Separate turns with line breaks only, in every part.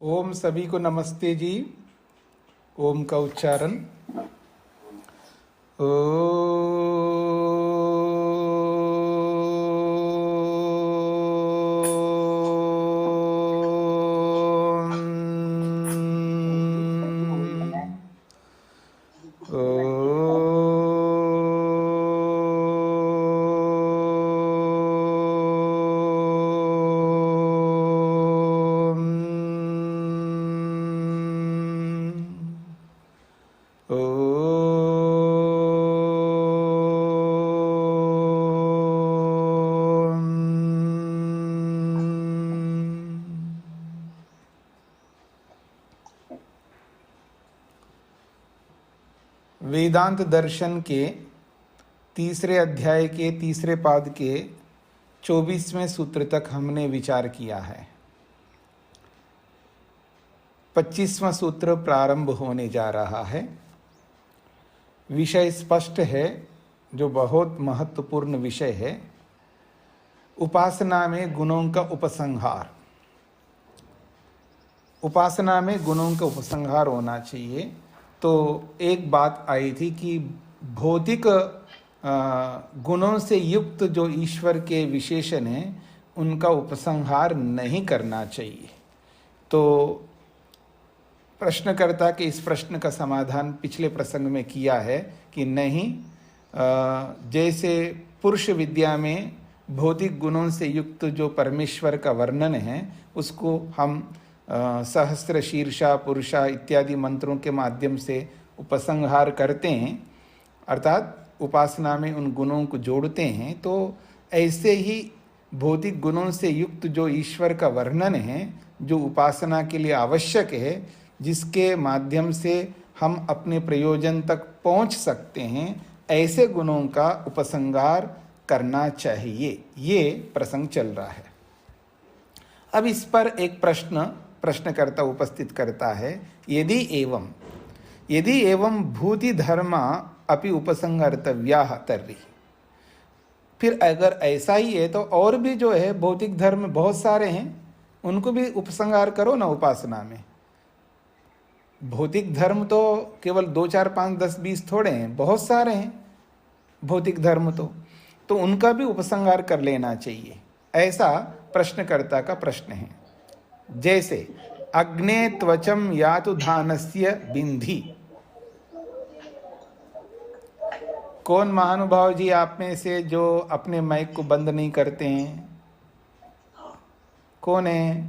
ओम सभी को नमस्ते जी। ओम का उच्चारण वेदांत दर्शन के तीसरे अध्याय के तीसरे पाद के 24वें सूत्र तक हमने विचार किया है। 25वां सूत्र प्रारंभ होने जा रहा है। विषय स्पष्ट है, जो बहुत महत्वपूर्ण विषय है। उपासना में गुणों का उपसंहार। उपासना में गुणों का उपसंहार होना चाहिए। तो एक बात आई थी कि भौतिक गुणों से युक्त जो ईश्वर के विशेषण हैं उनका उपसंहार नहीं करना चाहिए। तो प्रश्नकर्ता के इस प्रश्न का समाधान पिछले प्रसंग में किया है कि नहीं, जैसे पुरुष विद्या में भौतिक गुणों से युक्त जो परमेश्वर का वर्णन है उसको हम सहस्र शीर्षा पुरुषा इत्यादि मंत्रों के माध्यम से उपसंहार करते हैं, अर्थात उपासना में उन गुणों को जोड़ते हैं। तो ऐसे ही भौतिक गुणों से युक्त जो ईश्वर का वर्णन है, जो उपासना के लिए आवश्यक है, जिसके माध्यम से हम अपने प्रयोजन तक पहुंच सकते हैं, ऐसे गुणों का उपसंहार करना चाहिए। ये प्रसंग चल रहा है। अब इस पर एक प्रश्नकर्ता उपस्थित करता है, यदि एवं भूति धर्मा अपि उपसंहर्तव्या तर्हि। फिर अगर ऐसा ही है तो और भी जो है भौतिक धर्म बहुत सारे हैं, उनको भी उपसंहार करो ना उपासना में। भौतिक धर्म तो केवल 2, 4, 5, 10, 20 थोड़े हैं, बहुत सारे हैं भौतिक धर्म। तो उनका भी उपसंहार कर लेना चाहिए, ऐसा प्रश्नकर्ता का प्रश्न है। जैसे अग्ने त्वचम यातु धानस्य बिंधी। कौन महानुभाव जी आप में से जो अपने माइक को बंद नहीं करते हैं? कौन है?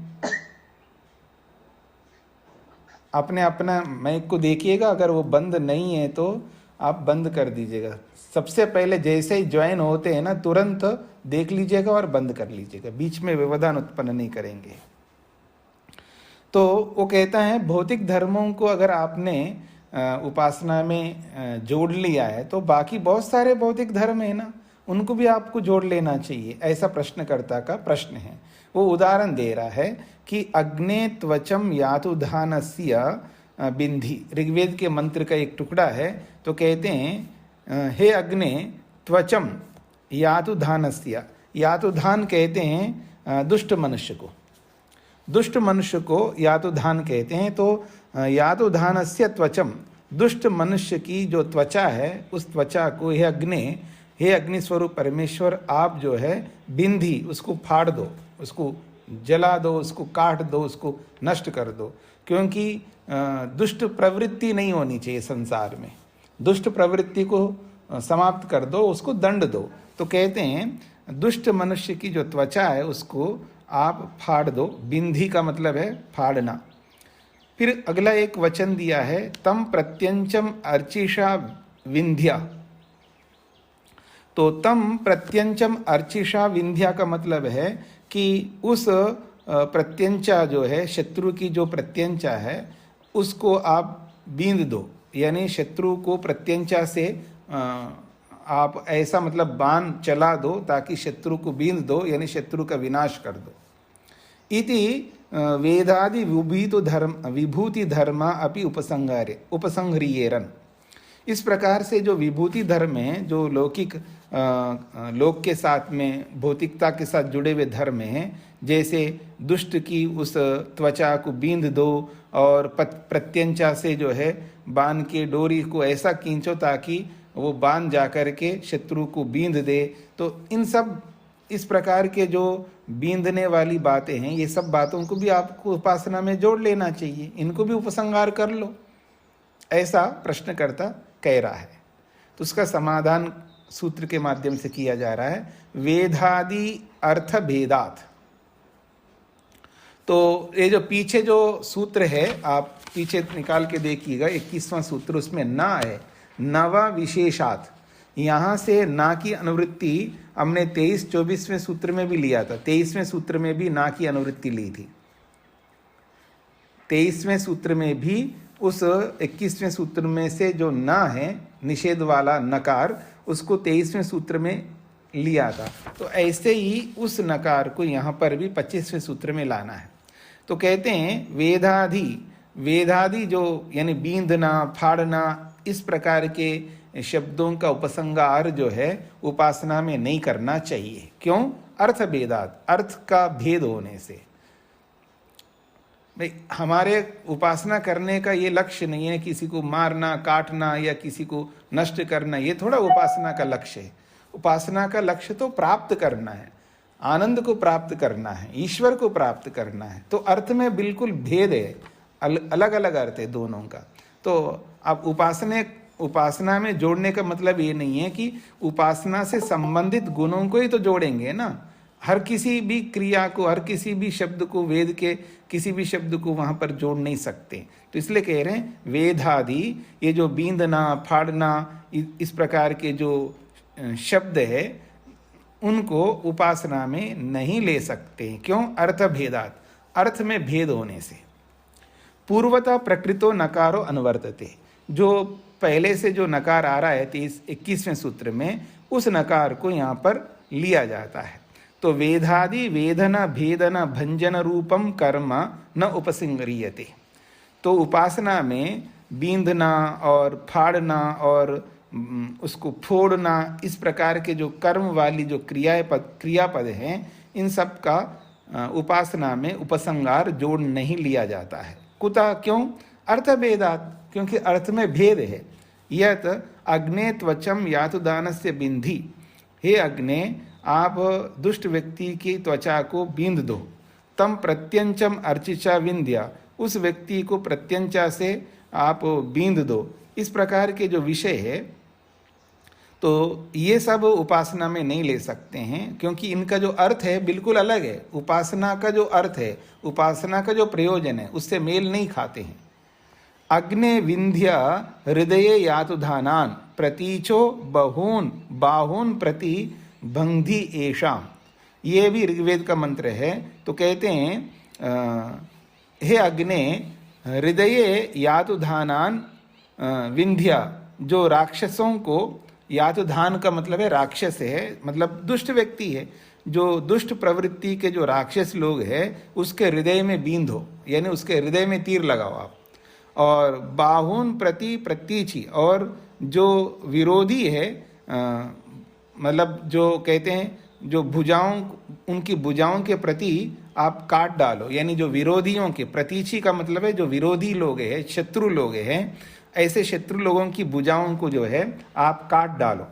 अपना माइक को देखिएगा, अगर वो बंद नहीं है तो आप बंद कर दीजिएगा। सबसे पहले जैसे ही ज्वाइन होते हैं ना, तुरंत देख लीजिएगा और बंद कर लीजिएगा, बीच में व्यवधान उत्पन्न नहीं करेंगे। तो वो कहता है भौतिक धर्मों को अगर आपने उपासना में जोड़ लिया है तो बाकी बहुत सारे भौतिक धर्म है ना, उनको भी आपको जोड़ लेना चाहिए, ऐसा प्रश्नकर्ता का प्रश्न है। वो उदाहरण दे रहा है कि अग्ने त्वचम यातु धानस्य बिंधी, ऋग्वेद के मंत्र का एक टुकड़ा है। तो कहते हैं हे अग्ने त्वचम यातु धानस्य। यातु धान कहते हैं दुष्ट मनुष्य को, दुष्ट मनुष्य को यातुधान कहते हैं। तो यातुधानस्य त्वचम, दुष्ट मनुष्य की जो त्वचा है उस त्वचा को हे अग्नि स्वरूप परमेश्वर आप जो है बिंधी, उसको फाड़ दो, उसको जला दो, उसको काट दो, उसको नष्ट कर दो। क्योंकि दुष्ट प्रवृत्ति नहीं होनी चाहिए संसार में, दुष्ट प्रवृत्ति को समाप्त कर दो, उसको दंड दो। तो कहते हैं दुष्ट मनुष्य की जो त्वचा है उसको आप फाड़ दो। बिंधी का मतलब है फाड़ना। फिर अगला एक वचन दिया है, तम प्रत्यंचम अर्चिषा विंध्या। तो तम प्रत्यंचम अर्चिषा विंध्या का मतलब है कि उस प्रत्यंचा जो है, शत्रु की जो प्रत्यंचा है उसको आप बींद दो, यानी शत्रु को प्रत्यंचा से आप ऐसा मतलब बाण चला दो ताकि शत्रु को बींद दो, यानी शत्रु का विनाश कर दो। इति वेदादि विभूति धर्मा अपि उपसंह्रियेरन। इस प्रकार से जो विभूति धर्म है, जो लौकिक लोक के साथ में भौतिकता के साथ जुड़े हुए धर्म हैं, जैसे दुष्ट की उस त्वचा को बींध दो और प्रत्यंचा से जो है बाण के डोरी को ऐसा खींचो ताकि वो बाण जाकर के शत्रु को बींध दे। तो इन सब इस प्रकार के जो बींधने वाली बातें हैं, ये सब बातों को भी आपको उपासना में जोड़ लेना चाहिए, इनको भी उपसंहार कर लो, ऐसा प्रश्नकर्ता कह रहा है। तो उसका समाधान सूत्र के माध्यम से किया जा रहा है, वेदादि अर्थ भेदात। तो ये जो पीछे जो सूत्र है, आप पीछे निकाल के देखिएगा, 21वां सूत्र, उसमें ना है, नवा विशेषात। यहाँ से ना की अनुवृत्ति हमने 23-24वें सूत्र में भी लिया था, 23वें सूत्र में भी ना की अनुवृत्ति ली थी, 23वें सूत्र में भी उस 21वें सूत्र में से जो ना है निषेध वाला नकार, उसको 23वें सूत्र में लिया था। तो ऐसे ही उस नकार को यहाँ पर भी 25वें सूत्र में लाना है। तो कहते हैं वेदादि जो यानी बींधना, फाड़ना, इस प्रकार के शब्दों का उपसंहार जो है उपासना में नहीं करना चाहिए। क्यों? अर्थ भेदात, अर्थ का भेद होने से। भाई हमारे उपासना करने का ये लक्ष्य नहीं है किसी को मारना, काटना या किसी को नष्ट करना, ये थोड़ा उपासना का लक्ष्य है। उपासना का लक्ष्य तो प्राप्त करना है, आनंद को प्राप्त करना है, ईश्वर को प्राप्त करना है। तो अर्थ में बिल्कुल भेद है, अलग अलग अर्थ है दोनों का। तो आप उपासना में जोड़ने का मतलब ये नहीं है कि उपासना से संबंधित गुणों को ही तो जोड़ेंगे ना, हर किसी भी क्रिया को, हर किसी भी शब्द को, वेद के किसी भी शब्द को वहां पर जोड़ नहीं सकते। तो इसलिए कह रहे हैं वेदादि, ये जो बींधना, फाड़ना, इस प्रकार के जो शब्द है उनको उपासना में नहीं ले सकते। क्यों? अर्थ भेदात, अर्थ में भेद होने से। पूर्वतः प्रकृतो नकारो अनुवर्तते, जो पहले से जो नकार आ रहा है 21वें सूत्र में, उस नकार को यहाँ पर लिया जाता है। तो वेदादि वेदना भेदना भंजन रूपम कर्म न उपसंग्रियते। तो उपासना में बींधना और फाड़ना और उसको फोड़ना, इस प्रकार के जो कर्म वाली जो क्रियापद हैं, इन सब का उपासना में उपसंहार जोड़ नहीं लिया जाता है। कुतः? क्यों? अर्थ भेदात, क्योंकि अर्थ में भेद है। यत अग्ने त्वचम यातुदानस्य बिंधी, हे अग्ने आप दुष्ट व्यक्ति की त्वचा को बींध दो। तम प्रत्यंचम अर्चिचा विंध्या, उस व्यक्ति को प्रत्यंचा से आप बींध दो। इस प्रकार के जो विषय है, तो ये सब उपासना में नहीं ले सकते हैं, क्योंकि इनका जो अर्थ है बिल्कुल अलग है। उपासना का जो अर्थ है, उपासना का जो प्रयोजन है, उससे मेल नहीं खाते हैं। अग्ने विंध्या हृदये यातुधानान प्रतीचो बहून बाहून प्रति भंगधि एषाम, ये भी ऋग्वेद का मंत्र है। तो कहते हैं हे अग्ने हृदये यातुधानान विंध्या, जो राक्षसों को, यातुधान का मतलब है राक्षस है, मतलब दुष्ट व्यक्ति है, जो दुष्ट प्रवृत्ति के जो राक्षस लोग हैं उसके हृदय में बींधो, यानी उसके हृदय में तीर लगाओ आप। और बाहुन प्रति प्रतीचि, और जो विरोधी है, मतलब जो कहते हैं जो भुजाओं, उनकी भुजाओं के प्रति आप काट डालो, यानी जो विरोधियों के, प्रतीचि का मतलब है जो विरोधी लोग हैं, शत्रु लोग हैं, ऐसे शत्रु लोगों की भुजाओं को जो है आप काट डालो,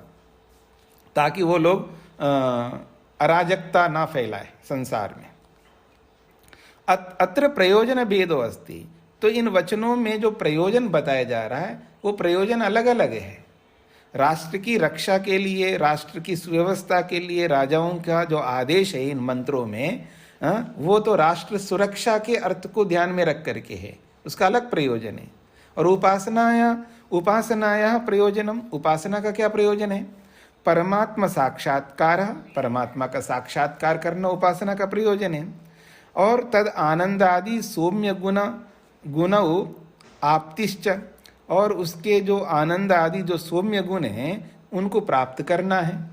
ताकि वो लोग अराजकता ना फैलाए संसार में। अत्र प्रयोजन भेदो अस्ति, तो इन वचनों में जो प्रयोजन बताया जा रहा है वो प्रयोजन अलग अलग है। राष्ट्र की रक्षा के लिए, राष्ट्र की सुव्यवस्था के लिए राजाओं का जो आदेश है इन मंत्रों में, वो तो राष्ट्र सुरक्षा के अर्थ को ध्यान में रख करके है, उसका अलग प्रयोजन है। और उपासनाया प्रयोजनम, उपासना का क्या प्रयोजन है? परमात्मा साक्षात्कार, परमात्मा का साक्षात्कार करना उपासना का प्रयोजन है। और तद आनंद आदि सौम्य गुण आप्तिश्च, और उसके जो आनंद आदि जो सौम्य गुण हैं उनको प्राप्त करना है,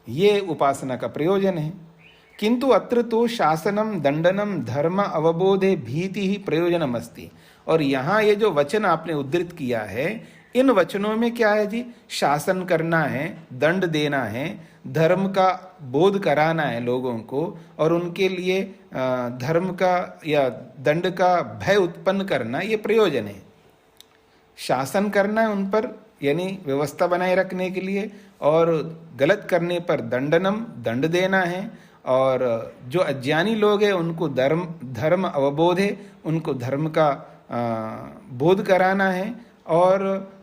ये उपासना का प्रयोजन है। किंतु अत्र तो शासनम दंडनम धर्म अवबोधे भीति ही प्रयोजनम अस्ति। और यहाँ ये जो वचन आपने उद्धृत किया है, इन वचनों में क्या है जी? शासन करना है, दंड देना है, धर्म का बोध कराना है लोगों को, और उनके लिए धर्म का या दंड का भय उत्पन्न करना, ये प्रयोजन है। शासन करना है उन पर, यानी व्यवस्था बनाए रखने के लिए, और गलत करने पर दंड देना है, और जो अज्ञानी लोग हैं उनको धर्म अवबोध है, उनको धर्म का बोध कराना है, और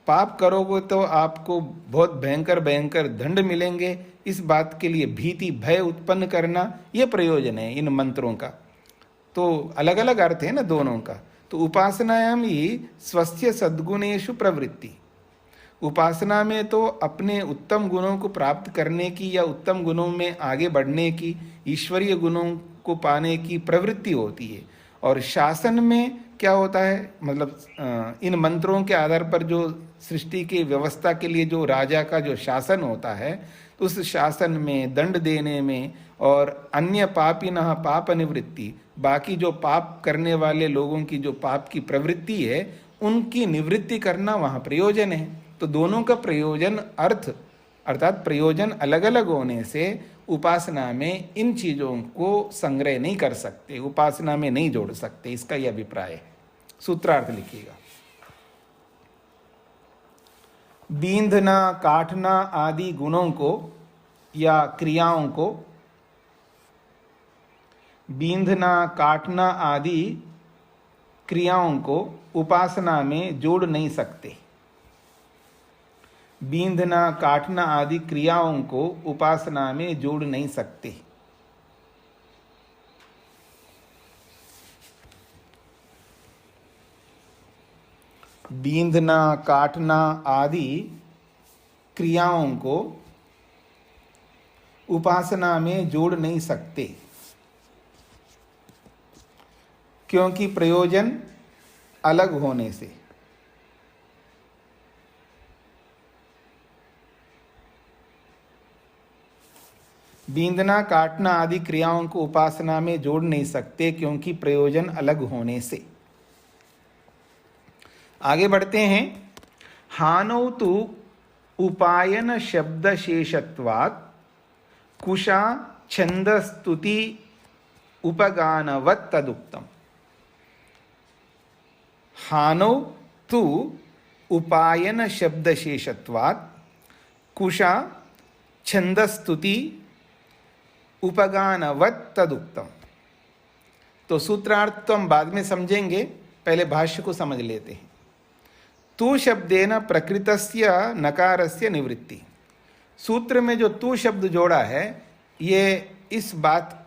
पाप करोगे तो आपको बहुत भयंकर भयंकर दंड मिलेंगे, इस बात के लिए भीति भय उत्पन्न करना, ये प्रयोजन है इन मंत्रों का। तो अलग अलग अर्थ है ना दोनों का। तो उपासनायाम ही स्वस्य सद्गुणेषु प्रवृत्ति, उपासना में तो अपने उत्तम गुणों को प्राप्त करने की या उत्तम गुणों में आगे बढ़ने की, ईश्वरीय गुणों को पाने की प्रवृत्ति होती है। और शासन में क्या होता है, मतलब इन मंत्रों के आधार पर जो सृष्टि की व्यवस्था के लिए जो राजा का जो शासन होता है, तो उस शासन में, दंड देने में, और अन्य पापिनः पाप निवृत्ति, बाकी जो पाप करने वाले लोगों की जो पाप की प्रवृत्ति है उनकी निवृत्ति करना वहाँ प्रयोजन है। तो दोनों का प्रयोजन अर्थात प्रयोजन अलग अलग होने से उपासना में इन चीज़ों को संग्रह नहीं कर सकते, उपासना में नहीं जोड़ सकते, इसका यह अभिप्राय है। सूत्रार्थ लिखिएगा। बींधना, काटना आदि गुणों को या क्रियाओं को, बींधना काटना आदि क्रियाओं को उपासना में जोड़ नहीं सकते। बींधना काटना आदि क्रियाओं को उपासना में जोड़ नहीं सकते। बींधना काटना आदि क्रियाओं को उपासना में जोड़ नहीं सकते, क्योंकि प्रयोजन अलग होने से। बींधना काटना आदि क्रियाओं को उपासना में जोड़ नहीं सकते, क्योंकि प्रयोजन अलग होने से। आगे बढ़ते हैं। हानौ तु उपायन शब्द शेषत्वात् कुशा छंदस्तुति उपगानवत् तदुक्तम। हानौ तु उपायन शब्द शेषत्वात् कुशा छंदस्तुति उपगानवत् तदुक्तम। तो सूत्रार्थ तो हम बाद में समझेंगे, पहले भाष्य को समझ लेते हैं। तू शब्देन प्रकृतस्य नकारस्य निवृत्ति। सूत्र में जो तू शब्द जोड़ा है ये इस बात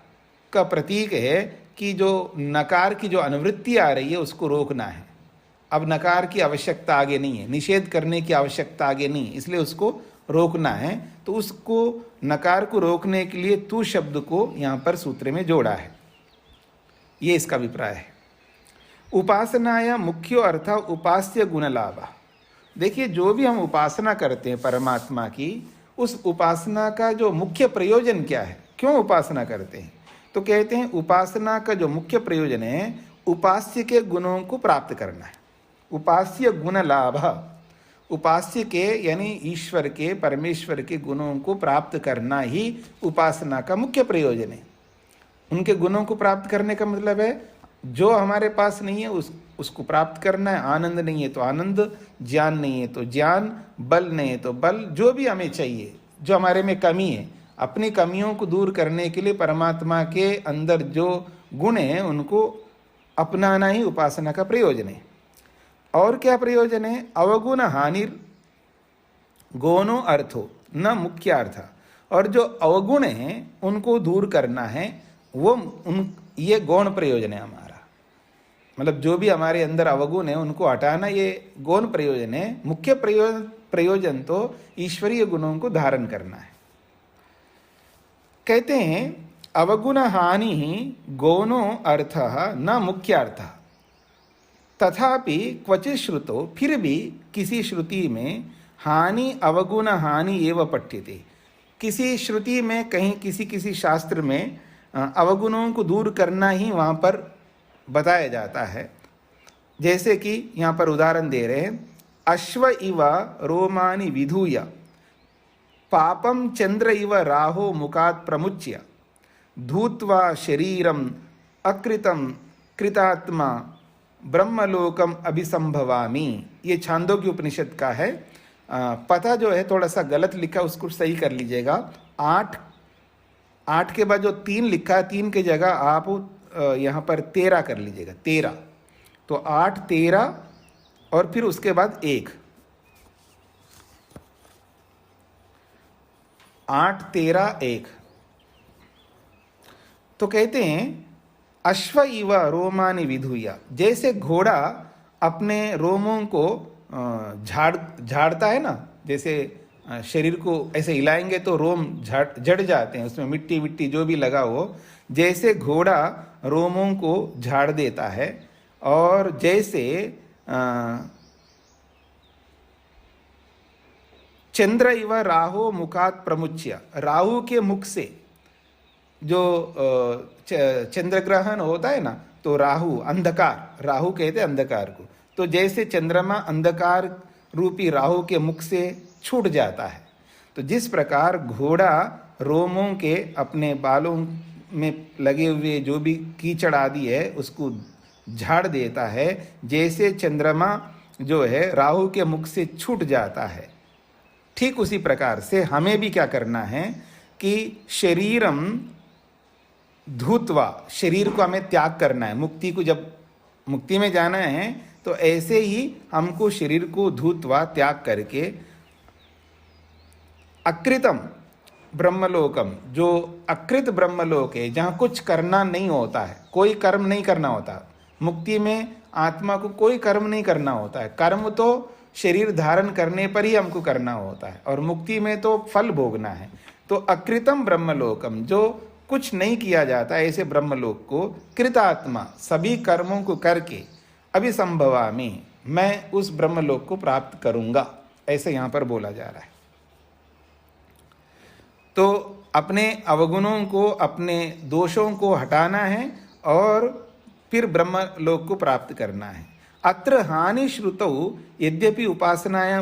का प्रतीक है कि जो नकार की जो अनुवृत्ति आ रही है उसको रोकना है। अब नकार की आवश्यकता आगे नहीं है, निषेध करने की आवश्यकता आगे नहीं है, इसलिए उसको रोकना है। तो उसको नकार को रोकने के लिए तू शब्द को यहाँ पर सूत्र में जोड़ा है, ये इसका अभिप्राय है। उपासनाया मुख्य अर्थ उपास्य गुण लाभ। देखिए, जो भी हम उपासना करते हैं परमात्मा की, उस उपासना का जो मुख्य प्रयोजन क्या है, क्यों उपासना करते हैं, तो कहते हैं उपासना का जो मुख्य प्रयोजन है उपास्य के गुणों को प्राप्त करना है। उपास्य गुण लाभ, उपास्य के यानी ईश्वर के, परमेश्वर के गुणों को प्राप्त करना ही उपासना का मुख्य प्रयोजन है। उनके गुणों को प्राप्त करने का मतलब है जो हमारे पास नहीं है उसको प्राप्त करना है। आनंद नहीं है तो आनंद, ज्ञान नहीं है तो ज्ञान, बल नहीं है तो बल, जो भी हमें चाहिए, जो हमारे में कमी है, अपनी कमियों को दूर करने के लिए परमात्मा के अंदर जो गुण हैं उनको अपनाना ही उपासना का प्रयोजन है। और क्या प्रयोजन है? अवगुण हानिर गौणो अर्थो न मुख्य अर्थ। और जो अवगुण हैं उनको दूर करना है, ये गौण प्रयोजन है हमारा। मतलब जो भी हमारे अंदर अवगुण है उनको हटाना ये गौण प्रयोजन है। मुख्य प्रयोजन तो ईश्वरीय गुणों को धारण करना है। कहते हैं अवगुण हानि ही गौणो अर्थ न मुख्य अर्थ। तथापि क्वचित श्रुतो, फिर भी किसी श्रुति में हानि अवगुण हानि एवं पठ्यते। किसी श्रुति में कहीं किसी शास्त्र में अवगुणों को दूर करना ही वहाँ पर बताया जाता है। जैसे कि यहाँ पर उदाहरण दे रहे हैं, अश्व इव रोमानि विधूय पापं चंद्र इव राहो मुखात् प्रमुच्य धूत्वा शरीरम अकृतं कृतात्मा ब्रह्मलोकम अभिसंभवामि। ये छांदोग्य उपनिषद का है। पता जो है थोड़ा सा गलत लिखा, उसको सही कर लीजिएगा। 8 के बाद जो 3 लिखा है, 3 की जगह आप यहाँ पर 13 कर लीजिएगा, 13। तो 8 13 और फिर उसके बाद 1, 8 13 1। तो कहते हैं अश्व इव रोमानि विधूया, जैसे घोड़ा अपने रोमों को झाड़ता है ना, जैसे शरीर को ऐसे हिलाएंगे तो रोम झड़ जाते हैं, उसमें मिट्टी विट्टी जो भी लगा हो, जैसे घोड़ा रोमों को झाड़ देता है। और जैसे चंद्र इव राहु मुखात प्रमुच्य, राहु के मुख से जो चंद्र ग्रहण होता है ना, तो राहु अंधकार, राहु कहते हैं अंधकार को, तो जैसे चंद्रमा अंधकार रूपी राहु के मुख से छूट जाता है, तो जिस प्रकार घोड़ा रोमों के अपने बालों में लगे हुए जो भी कीचड़ आदि है उसको झाड़ देता है, जैसे चंद्रमा जो है राहु के मुख से छूट जाता है, ठीक उसी प्रकार से हमें भी क्या करना है कि शरीरम धूत्वा, शरीर को हमें त्याग करना है। मुक्ति को जब मुक्ति में जाना है तो ऐसे ही हमको शरीर को धूत्वा त्याग करके अकृतम ब्रह्मलोकम, जो अकृत ब्रह्मलोक है, जहाँ कुछ करना नहीं होता है, कोई कर्म नहीं करना होता। मुक्ति में आत्मा को कोई कर्म नहीं करना होता है, कर्म तो शरीर धारण करने पर ही हमको करना होता है, और मुक्ति में तो फल भोगना है। तो अकृतम ब्रह्मलोकम, जो कुछ नहीं किया जाता, ऐसे ब्रह्मलोक को कृतात्मा, सभी कर्मों को करके अभिसंभवामि, मैं उस ब्रह्मलोक को प्राप्त करूंगा, ऐसे यहां पर बोला जा रहा है। तो अपने अवगुणों को, अपने दोषों को हटाना है और फिर ब्रह्मलोक को प्राप्त करना है। अत्र हानि श्रुतौ यद्यपि उपासनाया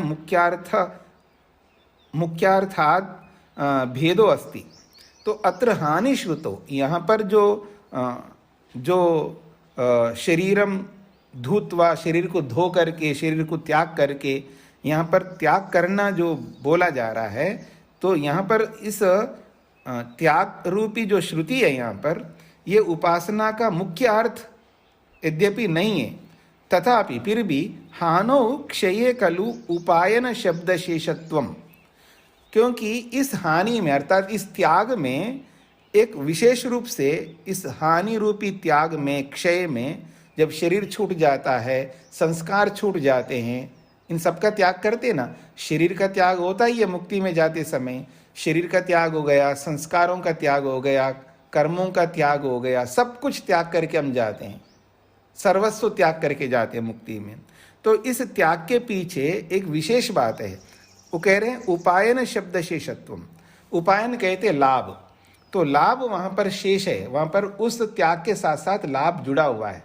मुख्यार्थात् भेदो अस्ति। तो अत्र हानि श्रुतौ, यहाँ पर जो शरीरम धूत्वा, शरीर को धो करके, शरीर को त्याग करके, यहाँ पर त्याग करना जो बोला जा रहा है, तो यहाँ पर इस त्याग रूपी जो श्रुति है, यहाँ पर ये उपासना का मुख्य अर्थ यद्यपि नहीं है, तथापि फिर भी हानो क्षये खलु उपायन शब्द शेषत्वम, क्योंकि इस हानि में अर्थात इस त्याग में एक विशेष रूप से, इस हानि रूपी त्याग में, क्षय में, जब शरीर छूट जाता है, संस्कार छूट जाते हैं, इन सब का त्याग करते ना, शरीर का त्याग होता ही है मुक्ति में जाते समय, शरीर का त्याग हो गया, संस्कारों का त्याग हो गया, कर्मों का त्याग हो गया, सब कुछ त्याग करके हम जाते हैं, सर्वस्व त्याग करके जाते हैं मुक्ति में। तो इस त्याग के पीछे एक विशेष बात है, वो कह रहे हैं उपायन शब्द शेषत्वम। उपायन कहते लाभ, तो लाभ वहाँ पर शेष है, वहाँ पर उस त्याग के साथ साथ लाभ जुड़ा हुआ है।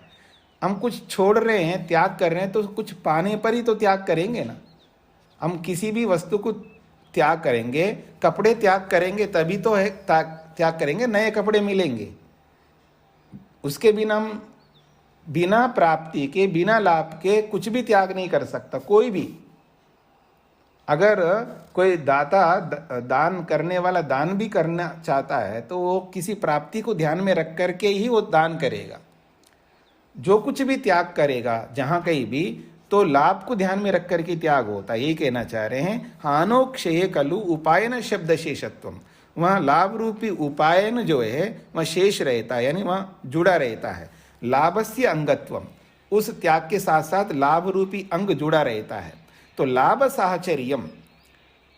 हम कुछ छोड़ रहे हैं, त्याग कर रहे हैं, तो कुछ पाने पर ही तो त्याग करेंगे ना। हम किसी भी वस्तु को त्याग करेंगे, कपड़े त्याग करेंगे तभी तो है त्याग करेंगे, नए कपड़े मिलेंगे। उसके बिना हम बिना प्राप्ति के, बिना लाभ के कुछ भी त्याग नहीं कर सकता कोई भी। अगर कोई दाता दान करने वाला दान भी करना चाहता है तो वो किसी प्राप्ति को ध्यान में रख करके ही वो दान करेगा। जो कुछ भी त्याग करेगा जहाँ कहीं भी, तो लाभ को ध्यान में रख करके त्याग होता है। यही कहना चाह रहे हैं, हानो क्षय कलु उपायन शब्द शेषत्वम, वहाँ लाभ रूपी उपायन जो है वह शेष रहता है, यानी वहाँ जुड़ा रहता है। लाभस्य अंगत्वम, उस त्याग के साथ साथ लाभ रूपी अंग जुड़ा रहता है। तो लाभ साहचर्यम,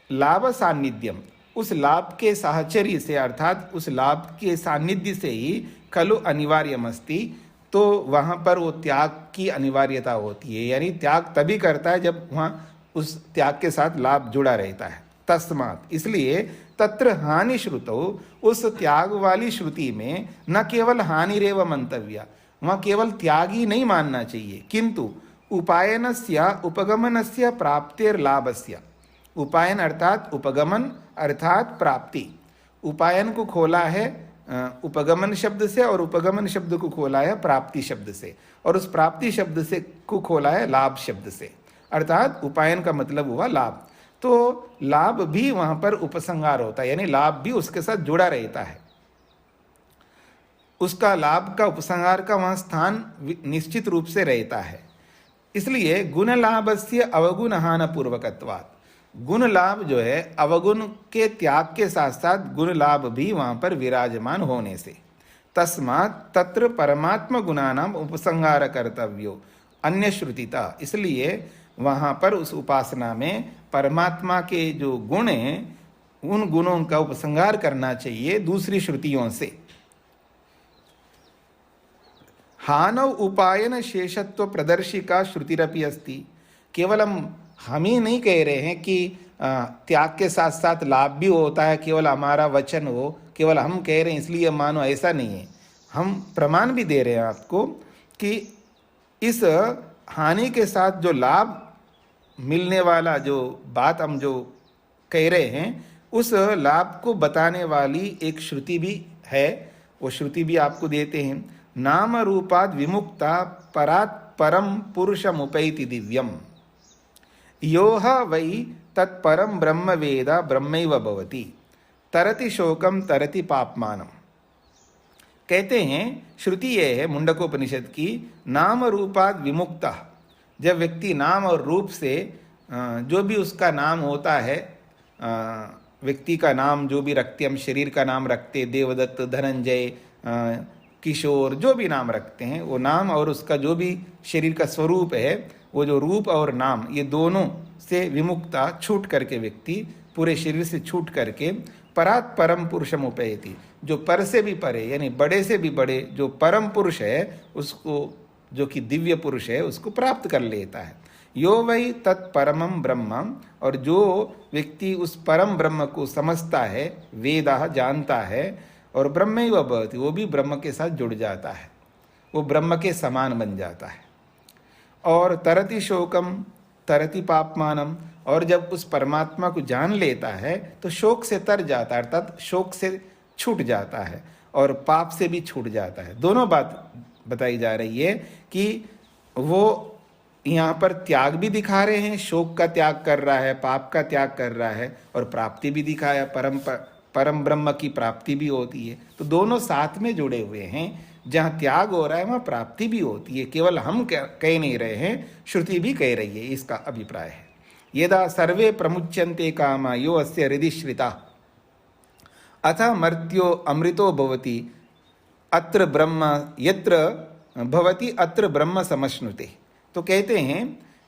लाभ सान्निध्यम, उस लाभ के साहचर्य से अर्थात उस लाभ के सान्निध्य से ही खलु अनिवार्यमस्ति, तो वहाँ पर वो त्याग की अनिवार्यता होती है। यानी त्याग तभी करता है जब वहाँ उस त्याग के साथ लाभ जुड़ा रहता है। तस्मात्, इसलिए तत्र हानि श्रुतौ, उस त्याग वाली श्रुति में न केवल हानि रेव मंतव्या, वहाँ केवल त्याग ही नहीं मानना चाहिए, किंतु उपायनस्य उपगमनस्य प्राप्तिर्लाभस्य। उपायन अर्थात उपगमन अर्थात प्राप्ति। उपायन को खोला है उपगमन शब्द से और उपगमन शब्द को खोला है प्राप्ति शब्द से, और उस प्राप्ति शब्द से को खोला है लाभ शब्द से, अर्थात उपायन का मतलब हुआ लाभ। तो लाभ भी वहां पर उपसंहार होता है, यानी लाभ भी उसके साथ जुड़ा रहता है। उसका लाभ का उपसंहार का वहां स्थान निश्चित रूप से रहता है। इसलिए गुण लाभस्य अवगुणहान पूर्वकत्वात्, गुण लाभ जो है अवगुण के त्याग के साथ साथ गुण लाभ भी वहां पर विराजमान होने से, तस्मात् तत्र परमात्मा गुणानाम उपसंहार कर्तव्यो अन्य श्रुतिता, इसलिए वहां पर उस उपासना में परमात्मा के जो गुण हैं उन गुणों का उपसंहार करना चाहिए दूसरी श्रुतियों से। हानव उपायन शेषत्व प्रदर्शिका श्रुतिरपि अस्ति, केवल हम ही नहीं कह रहे हैं कि त्याग के साथ साथ लाभ भी होता है, केवल हमारा वचन हो, केवल हम कह रहे हैं इसलिए मानो, ऐसा नहीं है। हम प्रमाण भी दे रहे हैं आपको कि इस हानि के साथ जो लाभ मिलने वाला जो बात हम जो कह रहे हैं, उस लाभ को बताने वाली एक श्रुति भी है। वो श्रुति भी आपको देते हैं। नाम रूपाद विमुक्ता परात् परम पुरुषमुपैति दिव्यम, योह वै तत्परम ब्रह्म वेद ब्रह्मैव भवति तरति शोकम तरति पापमानम। कहते हैं श्रुति ये है मुंडकोपनिषद की, नाम रूपाद विमुक्ता, जब व्यक्ति नाम और रूप से जो भी उसका नाम होता है, व्यक्ति का नाम जो भी रखते, हम शरीर का नाम रखते, देवदत्त, धनंजय, किशोर, जो भी नाम रखते हैं, वो नाम और उसका जो भी शरीर का स्वरूप है, वो जो रूप और नाम, ये दोनों से विमुक्ता, छूट करके व्यक्ति पूरे शरीर से छूट करके परात् परम पुरुषम उपैति, जो पर से भी परे यानी बड़े से भी बड़े जो परम पुरुष है उसको, जो कि दिव्य पुरुष है, उसको प्राप्त कर लेता है। यो वै तत्परमं ब्रह्म, और जो व्यक्ति उस परम ब्रह्म को समझता है, वेदा जानता है, और ब्रह्मैव भवति, वो भी ब्रह्म के साथ जुड़ जाता है, वो ब्रह्म के समान बन जाता है। और तरति शोकम तरति पापमानम, और जब उस परमात्मा को जान लेता है तो शोक से तर जाता है, अर्थात शोक से छूट जाता है और पाप से भी छूट जाता है। दोनों बात बताई जा रही है कि वो यहाँ पर त्याग भी दिखा रहे हैं, शोक का त्याग कर रहा है, पाप का त्याग कर रहा है, और प्राप्ति भी दिखाया, परम ब्रह्म की प्राप्ति भी होती है। तो दोनों साथ में जुड़े हुए हैं, जहाँ त्याग हो रहा है वहाँ प्राप्ति भी होती है। केवल हम कह नहीं रहे हैं, श्रुति भी कह रही है, इसका अभिप्राय है। यदा सर्वे प्रमुच्यन्ते कामा यो अस्य हृदि श्रिता अथ मर्त्यो अमृतो भवति अत्र ब्रह्म यत्र भवति अत्र ब्रह्म समश्नुते। तो कहते हैं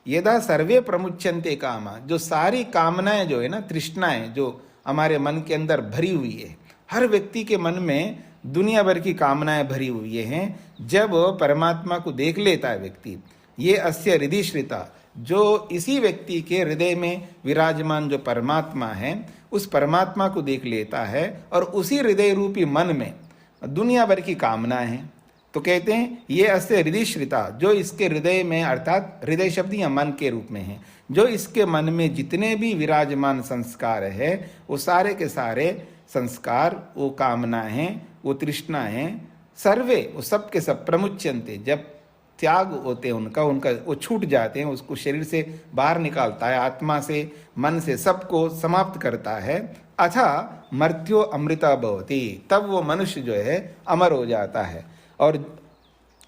यदा सर्वे प्रमुच्यन्ते कामा, जो सारी कामनाएं जो है ना, तृष्णाएं जो हमारे मन के अंदर भरी हुई है, हर व्यक्ति के मन में दुनिया भर की कामनाएं भरी हुई हैं। जब परमात्मा को देख लेता है व्यक्ति, ये अस्य हृदि श्रिता, जो इसी व्यक्ति के हृदय में विराजमान जो परमात्मा है, उस परमात्मा को देख लेता है, और उसी हृदय रूपी मन में दुनिया भर की कामनाएं हैं। तो कहते हैं ये अस्य हृदि श्रिता, जो इसके हृदय में, अर्थात हृदय शब्द या मन के रूप में है, जो इसके मन में जितने भी विराजमान संस्कार है, वो सारे के सारे संस्कार, वो कामनाएं हैं, वो तृष्णाएं, सर्वे वो सब के सब प्रमुच्यन्ते, जब त्याग होते हैं उनका वो छूट जाते हैं, उसको शरीर से बाहर निकालता है, आत्मा से, मन से, सबको समाप्त करता है। अथा मर्त्यो अमृता भवति, तब वो मनुष्य जो है अमर हो जाता है। और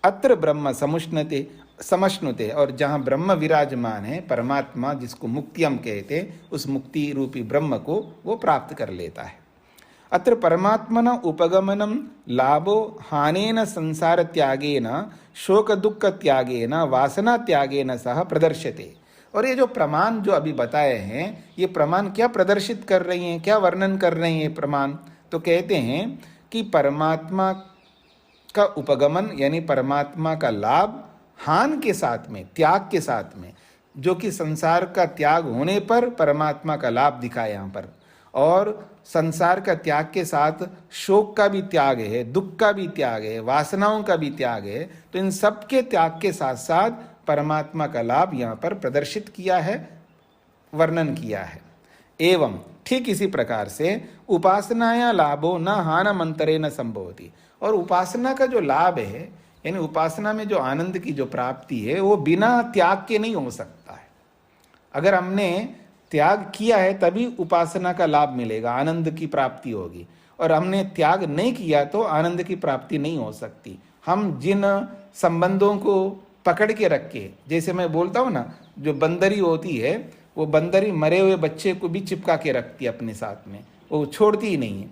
अत्र ब्रह्म समश्नुते, और जहाँ ब्रह्म विराजमान है, परमात्मा जिसको मुक्ति हम कहते हैं, उस मुक्ति रूपी ब्रह्म को वो प्राप्त कर लेता है। अत्र परमात्मन उपगमनम लाभो हानेन संसार त्यागेन शोक दुख त्यागेन वासना त्यागेन सह प्रदर्श्यते। और ये जो प्रमाण जो अभी बताए हैं, ये प्रमाण क्या प्रदर्शित कर रही हैं, क्या वर्णन कर रही हैं प्रमाण? तो कहते हैं कि परमात्मा का उपगमन यानी परमात्मा का लाभ हान के साथ में, त्याग के साथ में, जो कि संसार का त्याग होने पर परमात्मा का लाभ दिखा यहाँ पर, और संसार का त्याग के साथ शोक का भी त्याग है, दुख का भी त्याग है, वासनाओं का भी त्याग है। तो इन सब के त्याग के साथ साथ परमात्मा का लाभ यहाँ पर प्रदर्शित किया है, वर्णन किया है। एवं ठीक इसी प्रकार से उपासनाया लाभो न हानमंतरे न संभवति, और उपासना का जो लाभ है, यानी उपासना में जो आनंद की जो प्राप्ति है, वो बिना त्याग के नहीं हो सकता है। अगर हमने त्याग किया है तभी उपासना का लाभ मिलेगा, आनंद की प्राप्ति होगी, और हमने त्याग नहीं किया तो आनंद की प्राप्ति नहीं हो सकती। हम जिन संबंधों को पकड़ के रख के, जैसे मैं बोलता हूँ ना, जो बंदरी होती है, वो बंदरी मरे हुए बच्चे को भी चिपका के रखती है अपने साथ में, वो छोड़ती ही नहीं है।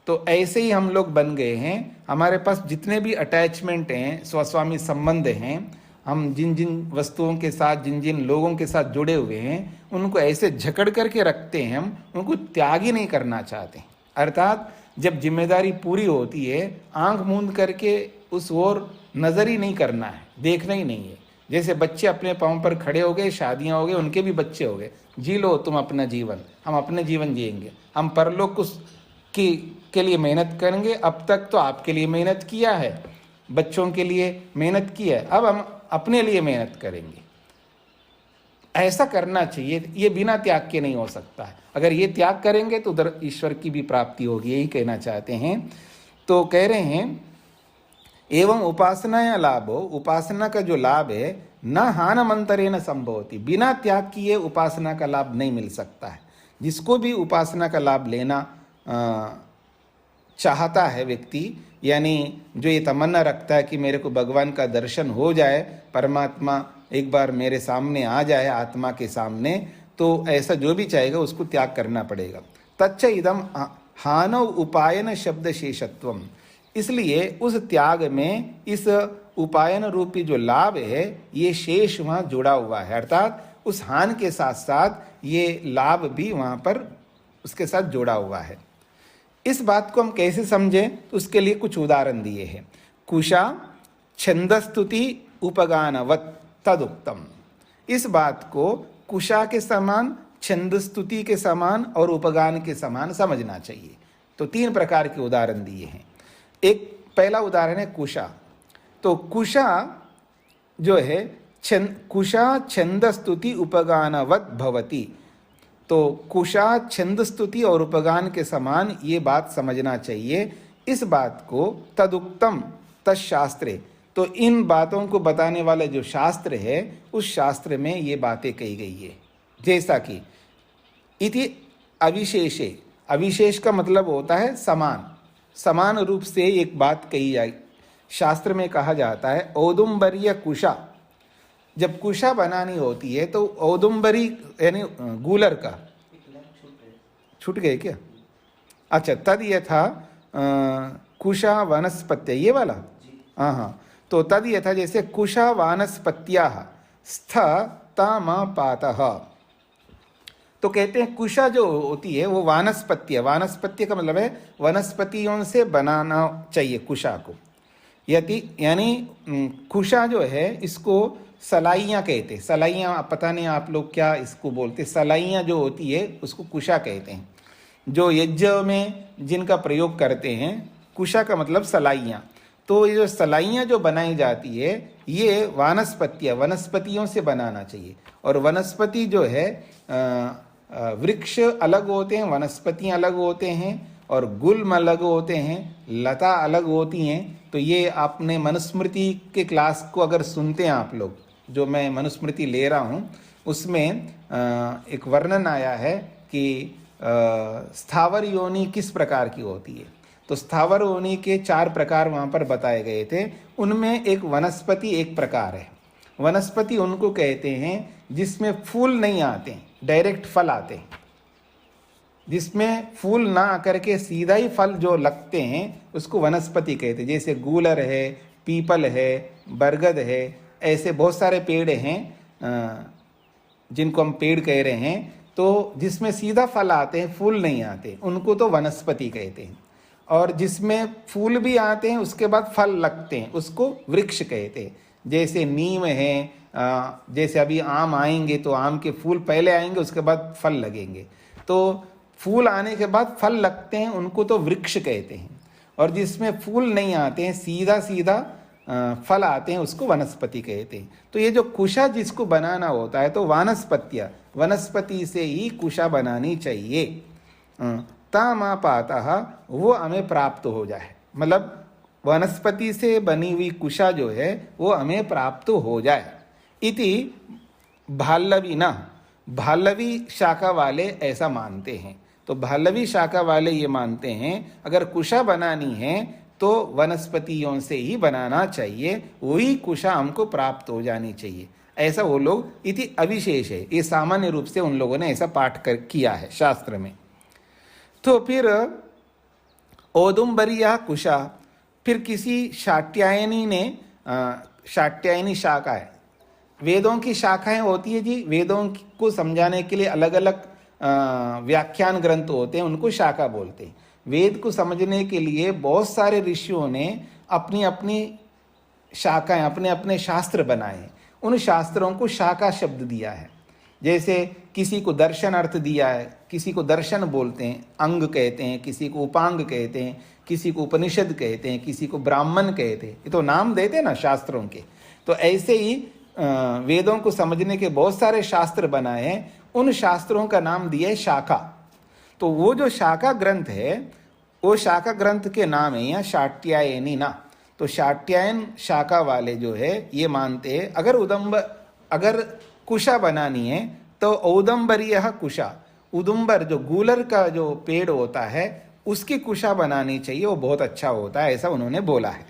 तो ऐसे ही हम लोग बन गए हैं। हमारे पास जितने भी अटैचमेंट हैं, स्वस्वामी संबंध हैं, हम जिन जिन वस्तुओं के साथ, जिन जिन लोगों के साथ जुड़े हुए हैं, उनको ऐसे जकड़ करके रखते हैं, हम उनको त्याग ही नहीं करना चाहते। अर्थात जब जिम्मेदारी पूरी होती है, आंख मूंद करके उस ओर नज़र ही नहीं करना है, देखना ही नहीं है। जैसे बच्चे अपने पाँव पर खड़े हो गए, शादियाँ हो गई, उनके भी बच्चे हो गए, जी लो तुम अपना जीवन, हम अपने जीवन जिएंगे, हम परलोक के लिए मेहनत करेंगे। अब तक तो आपके लिए मेहनत किया है, बच्चों के लिए मेहनत की है, अब हम अपने लिए मेहनत करेंगे। ऐसा करना चाहिए, ये बिना त्याग के नहीं हो सकता है। अगर ये त्याग करेंगे तो उधर ईश्वर की भी प्राप्ति होगी, यही कहना चाहते हैं। तो कह रहे हैं एवं उपासना या लाभो, उपासना का जो लाभ है, न हानमंतरे न संभवति, बिना त्याग किए उपासना का लाभ नहीं मिल सकता है। जिसको भी उपासना का लाभ लेना चाहता है व्यक्ति, यानी जो ये तमन्ना रखता है कि मेरे को भगवान का दर्शन हो जाए, परमात्मा एक बार मेरे सामने आ जाए, आत्मा के सामने, तो ऐसा जो भी चाहेगा उसको त्याग करना पड़ेगा। तच्च इदम हानव उपायन शब्द शेषत्वम, इसलिए उस त्याग में इस उपायन रूपी जो लाभ है, ये शेष वहाँ जुड़ा हुआ है। अर्थात उस हान के साथ साथ ये लाभ भी वहाँ पर उसके साथ जुड़ा हुआ है। इस बात को हम कैसे समझें, तो उसके लिए कुछ उदाहरण दिए हैं। कुशा छंदस्तुति उपगानवत तदुक्तम, इस बात को कुशा के समान, छंदस्तुति के समान और उपगान के समान समझना चाहिए। तो 3 प्रकार के उदाहरण दिए हैं। एक पहला उदाहरण है कुशा। तो कुशा जो है, कुशा छंदस्तुति उपगानवत भवति, तो कुशा छंद स्तुति और उपगान के समान ये बात समझना चाहिए। इस बात को तदुक्तम तत्शास्त्रे, तो इन बातों को बताने वाला जो शास्त्र है, उस शास्त्र में ये बातें कही गई है। जैसा कि इति अविशेषे, अविशेष का मतलब होता है समान, समान रूप से एक बात कही जाए। शास्त्र में कहा जाता है औदुंबरीय कुशा, जब कुशा बनानी होती है तो औदुंबरी यानी गूलर का, छूट गए क्या? अच्छा, तद यथा कुशा वनस्पत्य, ये वाला, हाँ हाँ, तो तद यथा जैसे कुशा वानस्पत्याः स्थ तम पातः, तो कहते हैं कुशा जो होती है वो वानस्पत्य, वानस्पत्य का मतलब है वनस्पतियों से बनाना चाहिए कुशा को। यानी कुशा जो है इसको सलाइयाँ कहते हैं। सलाइयाँ पता नहीं आप लोग क्या इसको बोलते, सलाइयाँ जो होती है उसको कुशा कहते हैं। जो यज्ञ में जिनका प्रयोग करते हैं, कुशा का मतलब सलाइयाँ। तो ये जो सलाइयाँ जो बनाई जाती है, ये वानस्पत्य, वनस्पतियों से बनाना चाहिए। और वनस्पति जो है, वृक्ष अलग होते हैं, वनस्पतियाँ अलग होते हैं, और गुल्म अलग होते हैं, लता अलग होती हैं। तो ये आपने मनुस्मृति के क्लास को अगर सुनते हैं आप लोग, जो मैं मनुस्मृति ले रहा हूँ, उसमें एक वर्णन आया है कि स्थावर योनि किस प्रकार की होती है। तो स्थावर योनि के 4 प्रकार वहाँ पर बताए गए थे। उनमें एक वनस्पति एक प्रकार है। वनस्पति उनको कहते हैं जिसमें फूल नहीं आते, डायरेक्ट फल आते हैं। जिसमें फूल ना आकर के सीधा ही फल जो लगते हैं उसको वनस्पति कहते हैं। जैसे गूलर है, पीपल है, बरगद है, ऐसे बहुत सारे पेड़ हैं जिनको हम पेड़ कह रहे हैं। तो जिसमें सीधा फल आते हैं, फूल नहीं आते, उनको तो वनस्पति कहते हैं। और जिसमें फूल भी आते हैं उसके बाद फल लगते हैं, उसको वृक्ष कहते हैं। जैसे नीम है, जैसे अभी आम आएंगे तो आम के फूल पहले आएंगे, उसके बाद फल लगेंगे। तो फूल आने के बाद फल लगते हैं, उनको तो वृक्ष कहते हैं। और जिसमें फूल नहीं आते हैं, सीधा सीधा फल आते हैं उसको वनस्पति कहते हैं। तो ये जो कुशा जिसको बनाना होता है तो वानस्पत्या, वनस्पति से ही कुशा बनानी चाहिए। तामापातः वो हमें प्राप्त हो जाए, मतलब वनस्पति से बनी हुई कुशा जो है वो हमें प्राप्त हो जाए। इति भाल्लवी न, भाल्लवी शाखा वाले ऐसा मानते हैं। तो भाल्लवी शाखा वाले ये मानते हैं अगर कुशा बनानी है तो वनस्पतियों से ही बनाना चाहिए, वही कुशा हमको प्राप्त हो जानी चाहिए, ऐसा वो लोग इति अविशेष है। ये सामान्य रूप से उन लोगों ने ऐसा पाठ कर किया है शास्त्र में। तो फिर औदुंबरिया कुशा, फिर किसी शाट्यायनी ने, शाट्यायनी शाखा है, वेदों की शाखाएं होती है जी, वेदों को समझाने के लिए अलग अलग व्याख्यान ग्रंथ होते हैं, उनको शाखा बोलते हैं। वेद को समझने के लिए बहुत सारे ऋषियों ने अपनी अपनी शाखाएं, अपने अपने शास्त्र बनाए, उन शास्त्रों को शाखा शब्द दिया है। जैसे किसी को दर्शन अर्थ दिया है, किसी को दर्शन बोलते हैं, अंग कहते हैं, किसी को उपांग कहते हैं, किसी को उपनिषद कहते हैं, किसी को ब्राह्मण कहते हैं, ये तो नाम देते हैं ना शास्त्रों के। तो ऐसे ही वेदों को समझने के बहुत सारे शास्त्र बनाए हैं, उन शास्त्रों का नाम दिया है शाखा। तो वो जो शाखा ग्रंथ है वो शाखा ग्रंथ के नाम है यहाँ शाट्यायनी ना। तो शाट्यायन शाखा वाले जो है ये मानते हैं अगर कुशा बनानी है तो औदंबरीय कुशा, उदुम्बर जो गूलर का जो पेड़ होता है उसकी कुशा बनानी चाहिए, वो बहुत अच्छा होता है, ऐसा उन्होंने बोला है।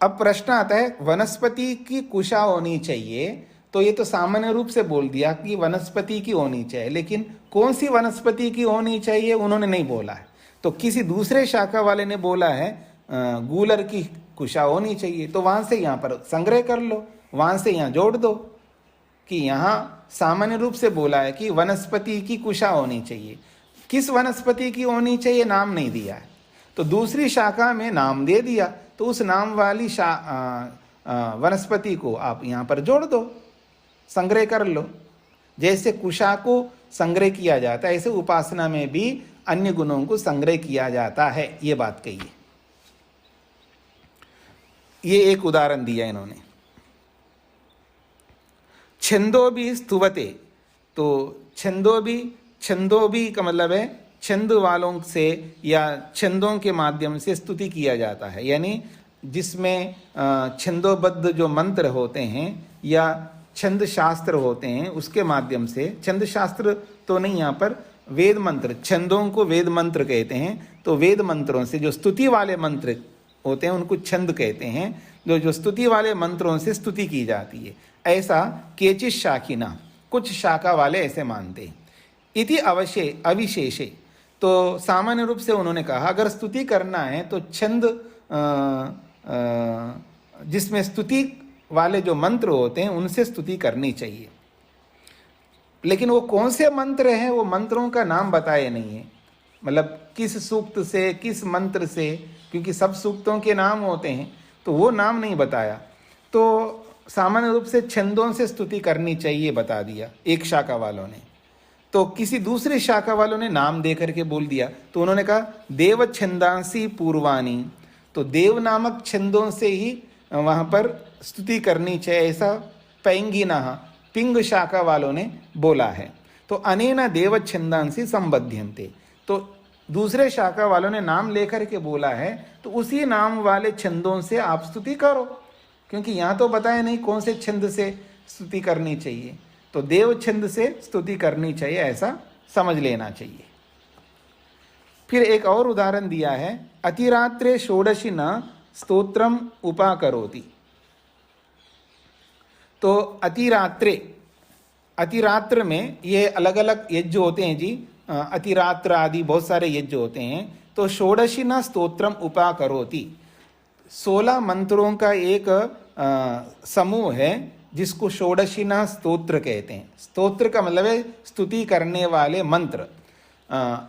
अब प्रश्न आता है वनस्पति की कुशा होनी चाहिए, तो ये तो सामान्य रूप से बोल दिया कि वनस्पति की होनी चाहिए, लेकिन कौन सी वनस्पति की होनी चाहिए उन्होंने नहीं बोला है। तो किसी दूसरे शाखा वाले ने बोला है गूलर की कुशा होनी चाहिए, तो वहां से यहाँ पर संग्रह कर लो, वहां से यहाँ जोड़ दो कि यहाँ सामान्य रूप से बोला है कि वनस्पति की कुशा होनी चाहिए, किस वनस्पति की होनी चाहिए नाम नहीं दिया है। तो दूसरी शाखा में नाम दे दिया, तो उस नाम वाली वनस्पति को आप यहाँ पर जोड़ दो, संग्रह कर लो। जैसे कुशा को संग्रह किया जाता है ऐसे उपासना में भी अन्य गुणों को संग्रह किया जाता है, ये बात कही है। ये एक उदाहरण दिया इन्होंने। छंदो भी स्तुवते, तो छंदो भी का मतलब है छंद वालों से या छंदों के माध्यम से स्तुति किया जाता है, यानी जिसमें छंदोबद्ध जो मंत्र होते हैं या छंद शास्त्र होते हैं उसके माध्यम से, छंद शास्त्र तो नहीं, यहाँ पर वेद मंत्र, छंदों को वेद मंत्र कहते हैं। तो वेद मंत्रों से जो स्तुति वाले मंत्र होते हैं उनको छंद कहते हैं, जो स्तुति वाले मंत्रों से स्तुति की जाती है, ऐसा केचित शाखिना, कुछ शाखा वाले ऐसे मानते हैं। इति अविशेषे, तो सामान्य रूप से उन्होंने कहा अगर स्तुति करना है तो छंद जिसमें स्तुति वाले जो मंत्र होते हैं उनसे स्तुति करनी चाहिए। लेकिन वो कौन से मंत्र हैं वो मंत्रों का नाम बताए नहीं है, मतलब किस सूक्त से किस मंत्र से, क्योंकि सब सूक्तों के नाम होते हैं तो वो नाम नहीं बताया। तो सामान्य रूप से छंदों से स्तुति करनी चाहिए बता दिया एक शाखा वालों ने। तो किसी दूसरे शाखा वालों ने नाम दे करके बोल दिया, तो उन्होंने कहा देव छंदांसी पूर्वानी, तो देव नामक छंदों से ही वहाँ पर स्तुति करनी चाहिए, ऐसा पैंगिना पिंग शाखा वालों ने बोला है। तो अनेना देव छंदांसी संबध्यन्ते, तो दूसरे शाखा वालों ने नाम लेकर के बोला है तो उसी नाम वाले छंदों से आप स्तुति करो, क्योंकि यहाँ तो बताया नहीं कौन से छंद से स्तुति करनी चाहिए, तो देव छंद से स्तुति करनी चाहिए, ऐसा समझ लेना चाहिए। फिर एक और उदाहरण दिया है, अतिरात्रे षोडशी न स्तोत्रम उपाकरोति। तो अतिरात्र में ये अलग अलग यज्ञ होते हैं जी, अतिरात्र आदि बहुत सारे यज्ञ होते हैं। तो षोडशी न स्तोत्रम उपाकरोति, 16 मंत्रों का एक समूह है जिसको षोडशिना स्तोत्र कहते हैं। स्तोत्र का मतलब है स्तुति करने वाले मंत्र।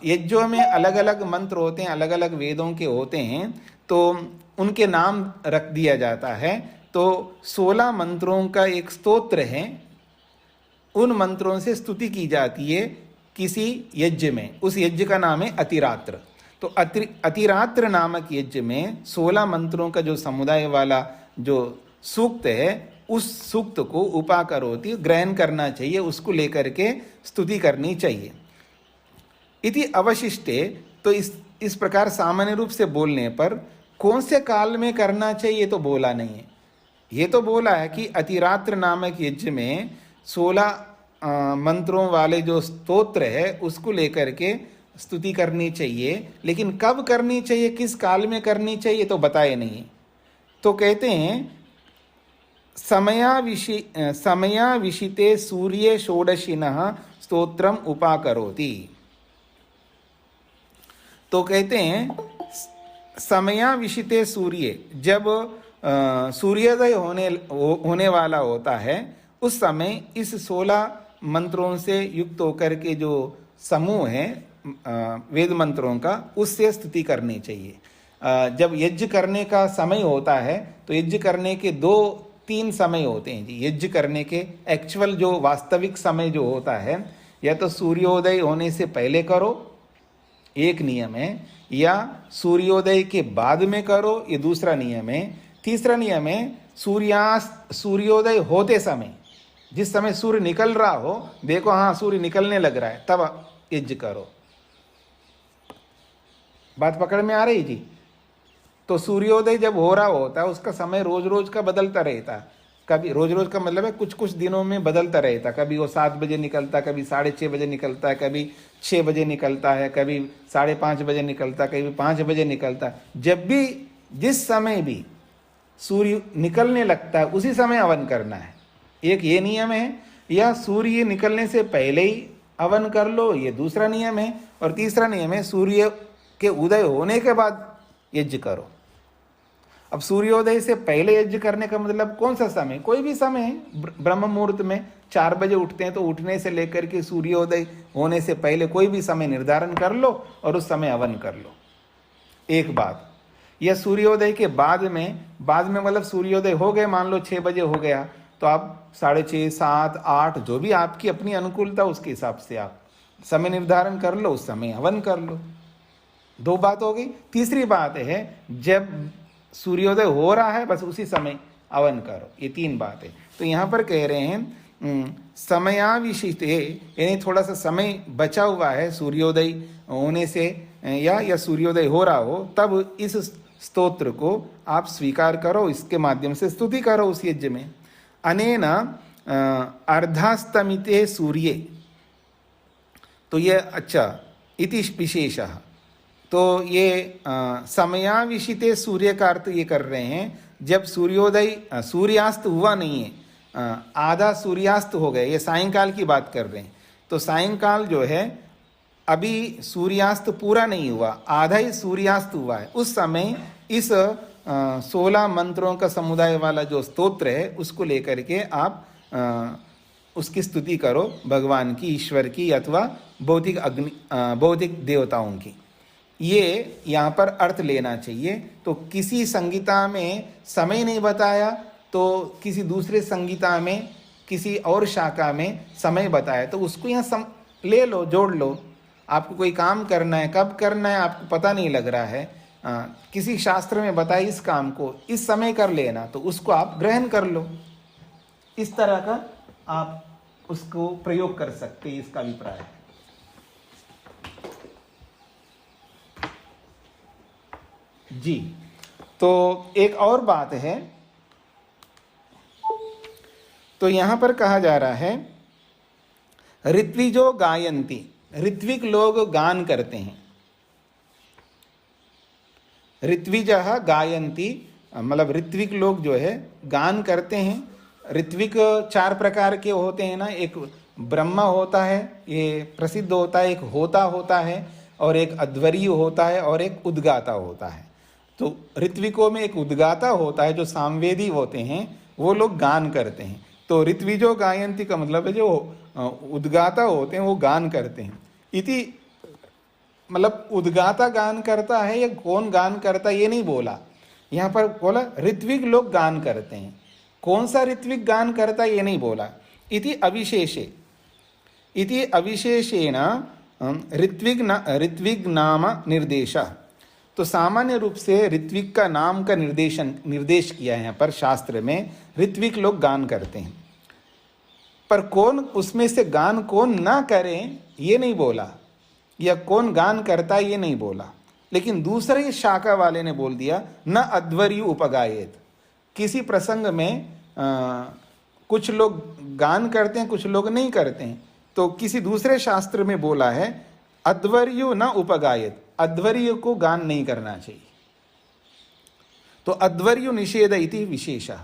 यज्ञों में अलग अलग मंत्र होते हैं, अलग अलग वेदों के होते हैं, तो उनके नाम रख दिया जाता है। तो 16 मंत्रों का एक स्तोत्र है, उन मंत्रों से स्तुति की जाती है किसी यज्ञ में, उस यज्ञ का नाम है अतिरात्र। तो अतिरात्र नामक यज्ञ में 16 मंत्रों का जो समुदाय वाला जो सूक्त है, उस सूक्त को उपाकरोति ग्रहण करना चाहिए, उसको लेकर के स्तुति करनी चाहिए। इति अवशिष्टे, तो इस प्रकार सामान्य रूप से बोलने पर कौन से काल में करना चाहिए तो बोला नहीं है। ये तो बोला है कि अतिरात्र नामक यज्ञ में 16 मंत्रों वाले जो स्तोत्र है उसको लेकर के स्तुति करनी चाहिए, लेकिन कब करनी चाहिए, किस काल में करनी चाहिए तो बताए नहीं। तो कहते हैं समयाविशिते सूर्ये षोडशिनः स्तोत्रम उपाकरोति। तो कहते हैं समयाविशिते सूर्य, जब सूर्योदय होने वाला होता है उस समय इस 16 मंत्रों से युक्त होकर के जो समूह है वेद मंत्रों का, उससे स्तुति करनी चाहिए। जब यज्ञ करने का समय होता है तो यज्ञ करने के 2-3 समय होते हैं जी। यज्ञ करने के एक्चुअल जो वास्तविक समय जो होता है, या तो सूर्योदय होने से पहले करो, एक नियम है, या सूर्योदय के बाद में करो, ये दूसरा नियम है। तीसरा नियम है सूर्योदय होते समय, जिस समय सूर्य निकल रहा हो, देखो हाँ सूर्य निकलने लग रहा है, तब यज्ञ करो। बात पकड़ में आ रही जी। तो सूर्योदय जब हो रहा होता है उसका समय रोज रोज का बदलता रहता है। कभी रोज रोज का मतलब है कुछ कुछ दिनों में बदलता रहता है। कभी वो 7 बजे निकलता है, कभी 6:30 बजे निकलता है, कभी 6 बजे निकलता है, कभी 5:30 बजे निकलता है, कभी 5 बजे निकलता है। जब भी जिस समय भी सूर्य निकलने लगता है उसी समय हवन करना है, एक ये नियम है। या सूर्य निकलने से पहले ही हवन कर लो, ये दूसरा नियम है। और तीसरा नियम है सूर्य के उदय होने के बाद यज्ञ करो। अब सूर्योदय से पहले यज्ञ करने का मतलब कौन सा समय, कोई भी समय है। ब्रह्म मुहूर्त में 4 बजे उठते हैं तो उठने से लेकर के सूर्योदय होने से पहले कोई भी समय निर्धारण कर लो और उस समय हवन कर लो, एक बात। या सूर्योदय के बाद में मतलब सूर्योदय हो गए, मान लो 6 बजे हो गया, तो आप 6:30, 7, 8 जो भी आपकी अपनी अनुकूलता उसके हिसाब से आप समय निर्धारण कर लो, उस समय हवन कर लो। 2 बात हो गई। तीसरी बात है जब सूर्योदय हो रहा है बस उसी समय हवन करो, ये 3 बात है। तो यहाँ पर कह रहे हैं समयाविशिते, यानी थोड़ा सा समय बचा हुआ है सूर्योदय होने से, या सूर्योदय हो रहा हो, तब इस स्तोत्र को आप स्वीकार करो, इसके माध्यम से स्तुति करो उस यज्ञ में। अनेन अर्धास्तमिते सूर्ये, तो ये अच्छा इति विशेषः। तो ये समयाविशिते सूर्य का अर्थ ये कर रहे हैं जब सूर्योदय सूर्यास्त हुआ नहीं है, आधा सूर्यास्त हो गए, ये सायंकाल की बात कर रहे हैं। तो सायंकाल जो है अभी सूर्यास्त पूरा नहीं हुआ, आधा ही सूर्यास्त हुआ है, उस समय इस 16 मंत्रों का समुदाय वाला जो स्तोत्र है उसको लेकर के आप उसकी स्तुति करो, भगवान की, ईश्वर की, अथवा भौतिक देवताओं की। ये यहाँ पर अर्थ लेना चाहिए। तो किसी संगीता में समय नहीं बताया तो किसी दूसरे संगीता में, किसी और शाखा में समय बताया, तो उसको यहाँ ले लो, जोड़ लो। आपको कोई काम करना है, कब करना है आपको पता नहीं लग रहा है, किसी शास्त्र में बताया इस काम को इस समय कर लेना, तो उसको आप ग्रहण कर लो। इस तरह का आप उसको प्रयोग कर सकते हैं, इसका अभिप्राय है। जी, तो एक और बात है, तो यहां पर कहा जा रहा है ऋत्विजो गायन्ति, ऋत्विक लोग गान करते हैं। ऋत्विजः गायन्ति मतलब ऋत्विक लोग जो है गान करते हैं। ऋत्विक 4 प्रकार के होते हैं ना, एक ब्रह्मा होता है, ये प्रसिद्ध होता है, एक होता होता है, और एक अध्वर्यु होता है, और एक उद्गाता होता है। तो ऋत्विकों में एक उद्गाता होता है, जो सामवेदी होते हैं, वो लोग गान करते हैं। तो ऋत्विजो गायन्ति का मतलब है जो उद्गाता होते हैं वो गान करते हैं। इति मतलब उद्गाता गान करता है या कौन गान करता है ये नहीं बोला, यहाँ पर बोला ऋत्विक लोग गान करते हैं। कौन सा ऋत्विक गान करता है ये नहीं बोला। इति अविशेषे, इति अविशेषेण ऋत्विक नाम निर्देश। तो सामान्य रूप से ऋत्विक का नाम का निर्देश किया है यहाँ पर शास्त्र में। ऋत्विक लोग गान करते हैं, पर कौन उसमें से गान कौन ना करें ये नहीं बोला, या कौन गान करता ये नहीं बोला। लेकिन दूसरे शाखा वाले ने बोल दिया न अध्वर्यु उपगायेत। किसी प्रसंग में कुछ लोग गान करते हैं, कुछ लोग नहीं करते हैं, तो किसी दूसरे शास्त्र में बोला है अध्वर्यु न उपगायेत, अध्वर्यु को गान नहीं करना चाहिए। तो अध्वर्यु निषेध इति विशेषः,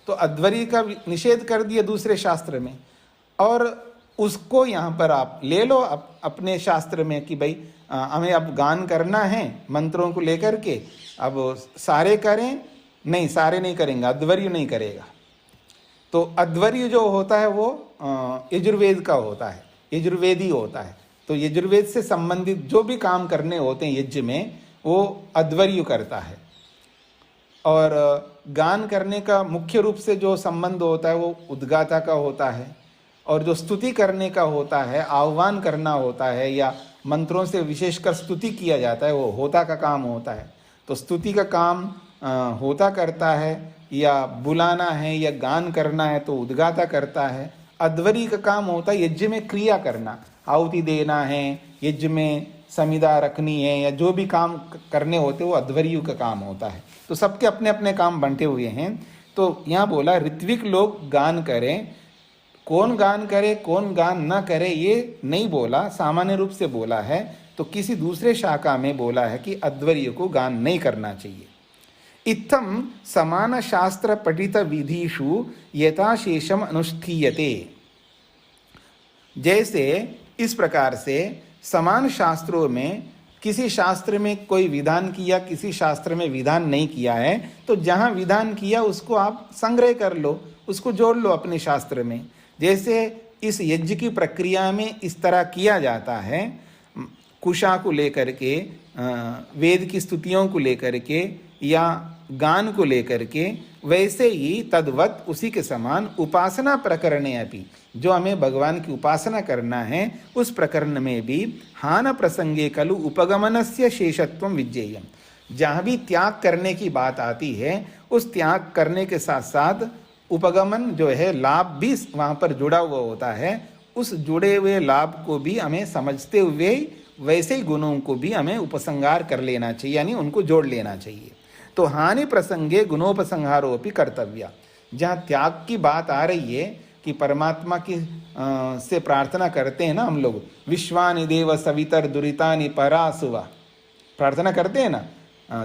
तो अध्वर्य का निषेध कर दिया दूसरे शास्त्र में, और उसको यहाँ पर आप ले लो अपने शास्त्र में कि भाई हमें अब गान करना है मंत्रों को लेकर के, अब सारे करें, नहीं सारे नहीं करेंगे, अध्वर्य नहीं करेगा। तो अध्वर्य जो होता है वो यजुर्वेद का होता है, यजुर्वेदी होता है। तो यजुर्वेद से संबंधित जो भी काम करने होते हैं यज्ञ में, वो अध्वर्य करता है। और गान करने का मुख्य रूप से जो संबंध होता है वो उद्गाता का होता है, और जो स्तुति करने का होता है, आह्वान करना होता है या मंत्रों से विशेषकर स्तुति किया जाता है, वो होता का काम होता है। तो स्तुति का काम होता करता है, या बुलाना है या गान करना है तो उद्गाता करता है। अध्वर्य का काम होता है यज्ञ में क्रिया करना, आहुति देना है, यज्ञ में समिधा रखनी है, या जो भी काम करने होते वो अध्वर्यु का काम होता है। तो सबके अपने अपने काम बंटे हुए हैं। तो यहाँ बोला ऋत्विक लोग गान करें, कौन गान करे कौन गान न करे ये नहीं बोला, सामान्य रूप से बोला है। तो किसी दूसरे शाखा में बोला है कि अध्वर्य को गान नहीं करना चाहिए। इत्थम समान शास्त्र पठित विधिषु यथाशेषम अनुष्ठीयते। जैसे इस प्रकार से समान शास्त्रों में किसी शास्त्र में कोई विधान किया, किसी शास्त्र में विधान नहीं किया है, तो जहाँ विधान किया उसको आप संग्रह कर लो, उसको जोड़ लो अपने शास्त्र में। जैसे इस यज्ञ की प्रक्रिया में इस तरह किया जाता है, कुशा को लेकर के, वेद की स्तुतियों को लेकर के या गान को लेकर के, वैसे ही तद्वत उसी के समान उपासना प्रकरणे अपि, जो हमें भगवान की उपासना करना है उस प्रकरण में भी हान प्रसंगे खलु उपगमनस्य शेषत्वं विज्ञेयम्। जहाँ भी त्याग करने की बात आती है, उस त्याग करने के साथ साथ उपगमन जो है लाभ भी वहाँ पर जुड़ा हुआ होता है। उस जुड़े हुए लाभ को भी हमें समझते हुए वैसे ही गुणों को भी हमें उपसंहार कर लेना चाहिए, यानी उनको जोड़ लेना चाहिए। तो हानि प्रसंगे गुणोपसंहारोपि कर्तव्य। जहाँ त्याग की बात आ रही है कि परमात्मा की से प्रार्थना करते हैं ना हम लोग, विश्वानि देव सवितर दुरितानि परासुवा, प्रार्थना करते हैं ना,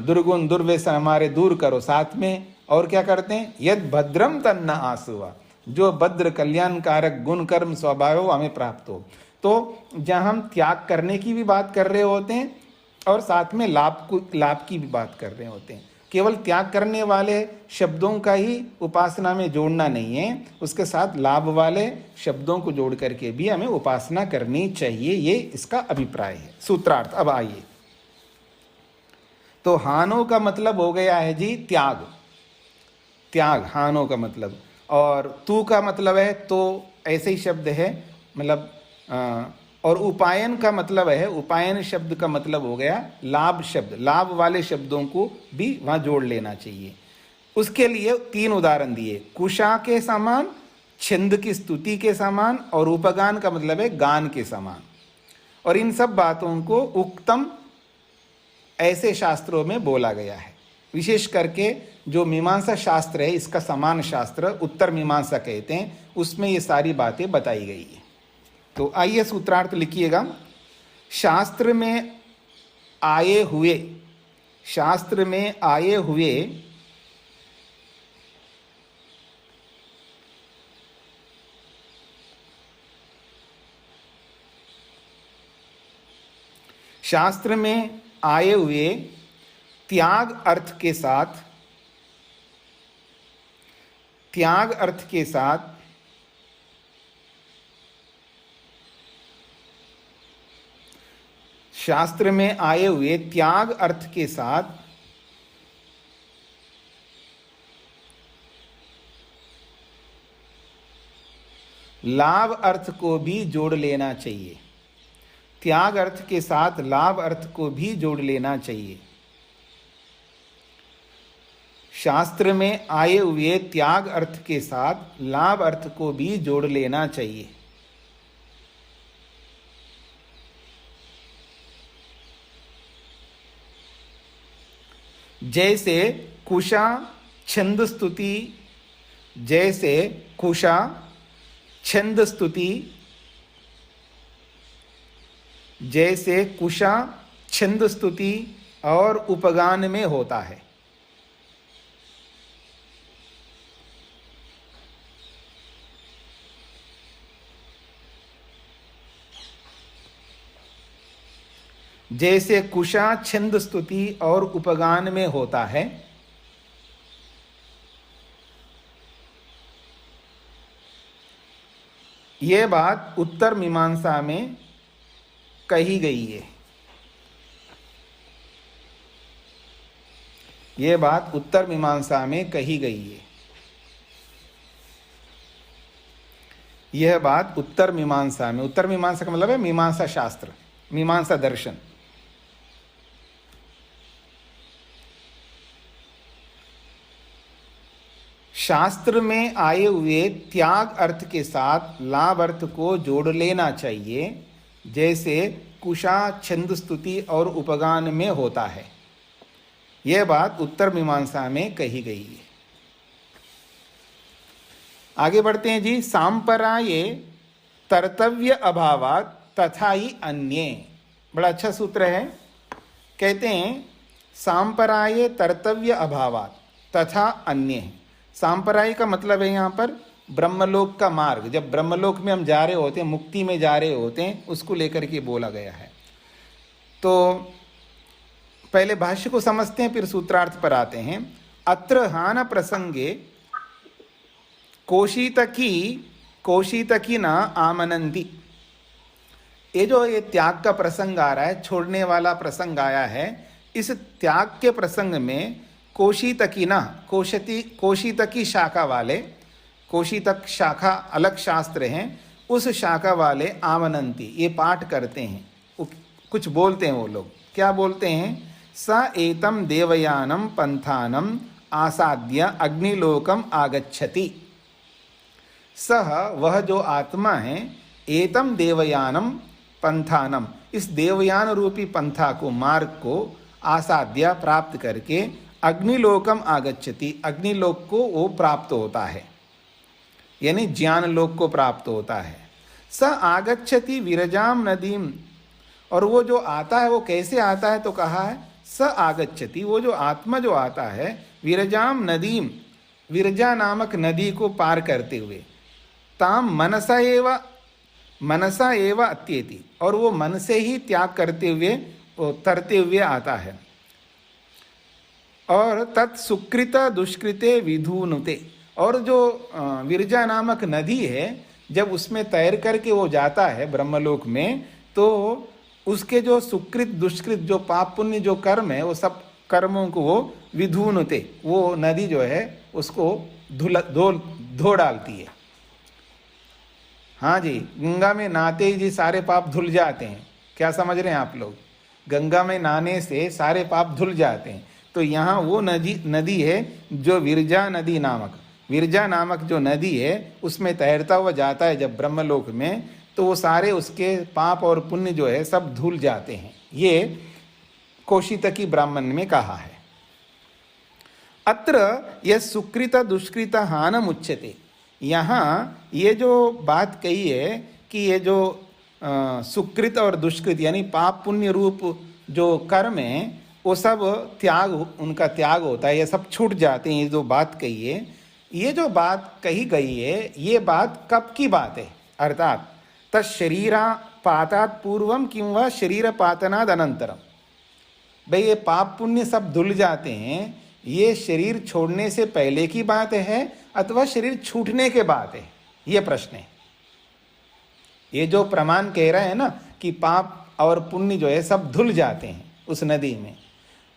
दुर्गुण दुर्व्यसन हमारे दूर करो, साथ में और क्या करते हैं, यद भद्रम तन्न आसुवा, जो भद्र कल्याणकारक गुण कर्म स्वभाव हो हमें प्राप्त हो। तो जहाँ हम त्याग करने की भी बात कर रहे होते हैं और साथ में लाभ की भी बात कर रहे होते हैं। केवल त्याग करने वाले शब्दों का ही उपासना में जोड़ना नहीं है, उसके साथ लाभ वाले शब्दों को जोड़ करके भी हमें उपासना करनी चाहिए, ये इसका अभिप्राय है। सूत्रार्थ अब आइए। तो हानो का मतलब हो गया है जी त्याग, त्याग हानो का मतलब, और तू का मतलब है तो ऐसे ही शब्द है, मतलब और उपायन का मतलब है, उपायन शब्द का मतलब हो गया लाभ शब्द, लाभ वाले शब्दों को भी वहाँ जोड़ लेना चाहिए। उसके लिए 3 उदाहरण दिए, कुशा के समान, छंद की स्तुति के समान, और उपगान का मतलब है गान के समान। और इन सब बातों को उक्तम ऐसे शास्त्रों में बोला गया है। विशेष करके जो मीमांसा शास्त्र है, इसका समान शास्त्र उत्तर मीमांसा कहते हैं, उसमें ये सारी बातें बताई गई है। तो आइए सूत्रार्थ लिखिएगा। शास्त्र में आए हुए, शास्त्र में आए हुए शास्त्र में आए हुए त्याग अर्थ के साथ, त्याग अर्थ के साथ शास्त्र में आए हुए त्याग अर्थ के साथ लाभ अर्थ को भी जोड़ लेना चाहिए। त्याग अर्थ के साथ लाभ अर्थ को भी जोड़ लेना चाहिए। शास्त्र में आए हुए त्याग अर्थ के साथ लाभ अर्थ को भी जोड़ लेना चाहिए। जैसे कुशा छंद स्तुति, जैसे कुशा छंद स्तुति, जैसे कुशा छंद स्तुति और उपगान में होता है। जैसे कुशा छंद स्तुति और उपगान में होता है। यह बात उत्तर मीमांसा में कही गई है। यह बात उत्तर मीमांसा में कही गई है। यह बात उत्तर मीमांसा में, उत्तर मीमांसा का मतलब है मीमांसा शास्त्र, मीमांसा दर्शन। शास्त्र में आए हुए त्याग अर्थ के साथ लाभ अर्थ को जोड़ लेना चाहिए, जैसे कुशा छंद स्तुति और उपगान में होता है। यह बात उत्तर मीमांसा में कही गई है। आगे बढ़ते हैं जी। सांपराये तर्तव्य अभावात् तथा ही अन्ये, बड़ा अच्छा सूत्र है। कहते हैं सांपराये तर्तव्य अभावात् तथा अन्ये। सांपराय का मतलब है यहाँ पर ब्रह्मलोक का मार्ग। जब ब्रह्मलोक में हम जा रहे होते हैं, मुक्ति में जा रहे होते हैं, उसको लेकर के बोला गया है। तो पहले भाष्य को समझते हैं, फिर सूत्रार्थ पर आते हैं। अत्र हान प्रसंगे कोशितकी न आमनंती। ये त्याग का प्रसंग आ रहा है, छोड़ने वाला प्रसंग आया है। इस त्याग के प्रसंग में कोशितकी ना, कोशितकी शाखा वाले, कोशितक शाखा अलग शास्त्र हैं, उस शाखा वाले आमनंती, ये पाठ करते हैं, कुछ बोलते हैं। वो लोग क्या बोलते हैं? स एतम देवयानम पंथानम आसाद्य अग्निलोकम आगच्छति। सह वह जो आत्मा है, एतम देवयानम पंथानम, इस देवयान रूपी पंथा को, मार्ग को, आसाद्य प्राप्त करके, अग्निलोकम आगच्छति, अग्निलोक को वो प्राप्त होता है, यानी ज्ञान लोक को प्राप्त होता है। स आगच्छति विरजाम नदीम, और वो जो आता है वो कैसे आता है? तो कहा है स आगच्छति, वो जो आत्मा जो आता है, विरजाम नदीम, विरजा नामक नदी को पार करते हुए, ताम मनसा एव अत्येति, और वो मन से ही त्याग करते हुए, तरते हुए आता है। और तत् सुकृत दुष्कृते विधूनुते, और जो विरजा नामक नदी है, जब उसमें तैर करके वो जाता है ब्रह्मलोक में, तो उसके जो सुकृत दुष्कृत, जो पाप पुण्य जो कर्म है, वो सब कर्मों को वो विधूनुते, वो नदी जो है उसको धो डालती है। हाँ जी, गंगा में नहाते ही जी सारे पाप धुल जाते हैं। क्या समझ रहे हैं आप लोग? गंगा में नहाने से सारे पाप धुल जाते हैं। तो यहाँ वो नदी है जो विरजा नदी नामक, विरजा नामक जो नदी है, उसमें तैरता हुआ जाता है जब ब्रह्मलोक में, तो वो सारे उसके पाप और पुण्य जो है सब धुल जाते हैं। ये कोशितकी ब्राह्मण में कहा है। अत्र यह सुकृत दुष्कृत हानम उच्यते, यहाँ ये जो बात कही है कि ये जो सुकृत और दुष्कृत यानी पाप पुण्य रूप जो कर्म है, वो सब त्याग, उनका त्याग होता है, ये सब छूट जाते हैं। ये जो बात कही है, ये जो बात कही गई है, ये बात कब की बात है? अर्थात तशरीरा पातात पूर्वम किंवा शरीर पातनाद अनंतरम। भाई ये पाप पुण्य सब धुल जाते हैं, ये शरीर छोड़ने से पहले की बात है अथवा शरीर छूटने के बाद है? ये प्रश्न है। ये जो प्रमाण कह रहा है ना कि पाप और पुण्य जो है सब धुल जाते हैं उस नदी में,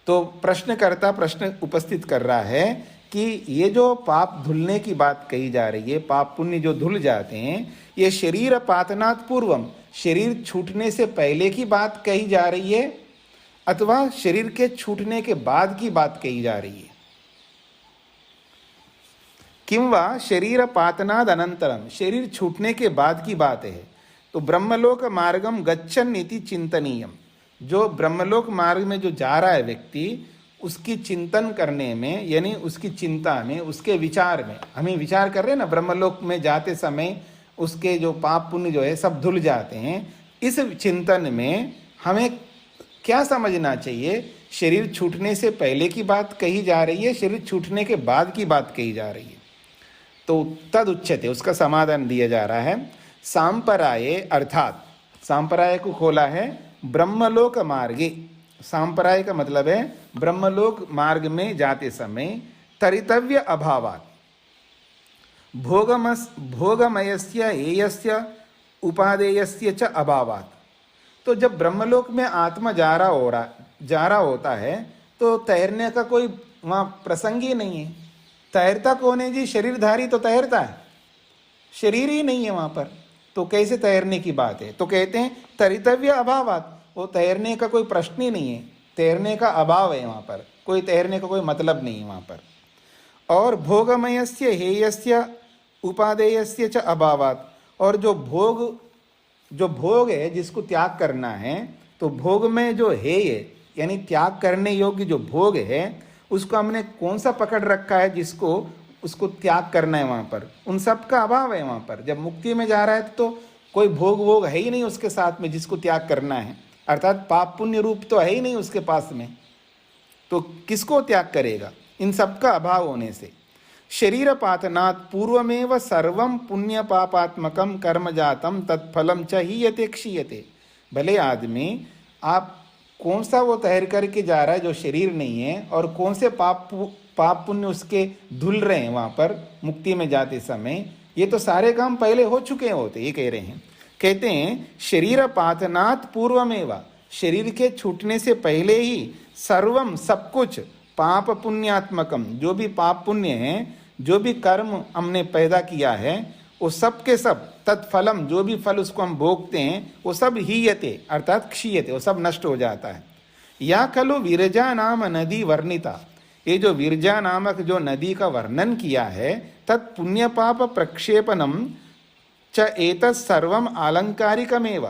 तो प्रश्नकर्ता प्रश्न उपस्थित कर रहा है कि ये जो पाप धुलने की बात कही जा रही है, पाप पुण्य जो धुल जाते हैं, ये शरीर पातनात् पूर्वम, शरीर छूटने से पहले की बात कही जा रही है अथवा शरीर के छूटने के बाद की बात कही जा रही है? किंवा शरीर पातनाद अनंतरम, शरीर छूटने के बाद की बात है। तो ब्रह्मलोक मार्गम गच्छन इति चिंतनीयम, जो ब्रह्मलोक मार्ग में जो जा रहा है व्यक्ति, उसकी चिंतन करने में, यानी उसकी चिंता में, उसके विचार में, हमें विचार कर रहे हैं ना, ब्रह्मलोक में जाते समय उसके जो पाप पुण्य जो है सब धुल जाते हैं। इस चिंतन में हमें क्या समझना चाहिए? शरीर छूटने से पहले की बात कही जा रही है, शरीर छूटने के बाद की बात कही जा रही है। तो तद उच्यते, उसका समाधान दिया जा रहा है। सांपराये, अर्थात सांपराय को खोला है ब्रह्मलोक मार्गे। सांपराय का मतलब है ब्रह्मलोक मार्ग में जाते समय तरितव्य अभावात् भोगमयस्य हेयस्य उपादेयस्य च अभावात्। तो जब ब्रह्मलोक में आत्मा जा रहा होता है तो तैरने का कोई वहाँ प्रसंग ही नहीं है। तैरता कौन है जी? शरीरधारी तो तैरता है, शरीर ही नहीं है वहाँ पर, तो कैसे तैरने की बात है? तो कहते हैं तरितव्य अभावात्, वो तैरने का कोई प्रश्न ही नहीं है, तैरने का अभाव है वहाँ पर, कोई तैरने का कोई मतलब नहीं है वहाँ पर। और भोगमयस्य हेयस्य उपादेयस्य च अभावात्, और जो भोग है जिसको त्याग करना है, तो भोग में जो हेय यानी त्याग करने योग्य जो भोग है उसको हमने कौन सा पकड़ रखा है जिसको उसको त्याग करना है वहाँ पर, उन सब का अभाव है वहाँ पर। जब मुक्ति में जा रहा है तो कोई भोग है ही नहीं उसके साथ में जिसको त्याग करना है, अर्थात पाप पुण्य रूप तो है ही नहीं उसके पास में, तो किसको त्याग करेगा? इन सब का अभाव होने से। शरीर पातनात् पूर्वमेव सर्वं पुण्य पापात्मकम कर्म जातम तत्फलम च हीयते क्षीयते। भले आदमी आप कौन सा वो तैर करके जा रहा है जो शरीर नहीं है, और कौन से पाप पुण्य उसके धुल रहे हैं वहाँ पर मुक्ति में जाते समय, ये तो सारे काम पहले हो चुके होते, ये कह रहे हैं। कहते हैं शरीर पातनात् पूर्वमेव, शरीर के छूटने से पहले ही सर्वम सब कुछ पाप पुण्यात्मकम, जो भी पाप पुण्य है, जो भी कर्म हमने पैदा किया है, वो सब के सब तत्फलम, जो भी फल उसको हम भोगते हैं, वो सब हीयते अर्थात क्षीयते, वो सब नष्ट हो जाता है। या खलु विरजा नाम नदी वर्णिता, ये जो विरजा नामक जो नदी का वर्णन किया है, तत् पुण्य पाप प्रक्षेपणम च एतत् सर्वम आलंकारिकमेव,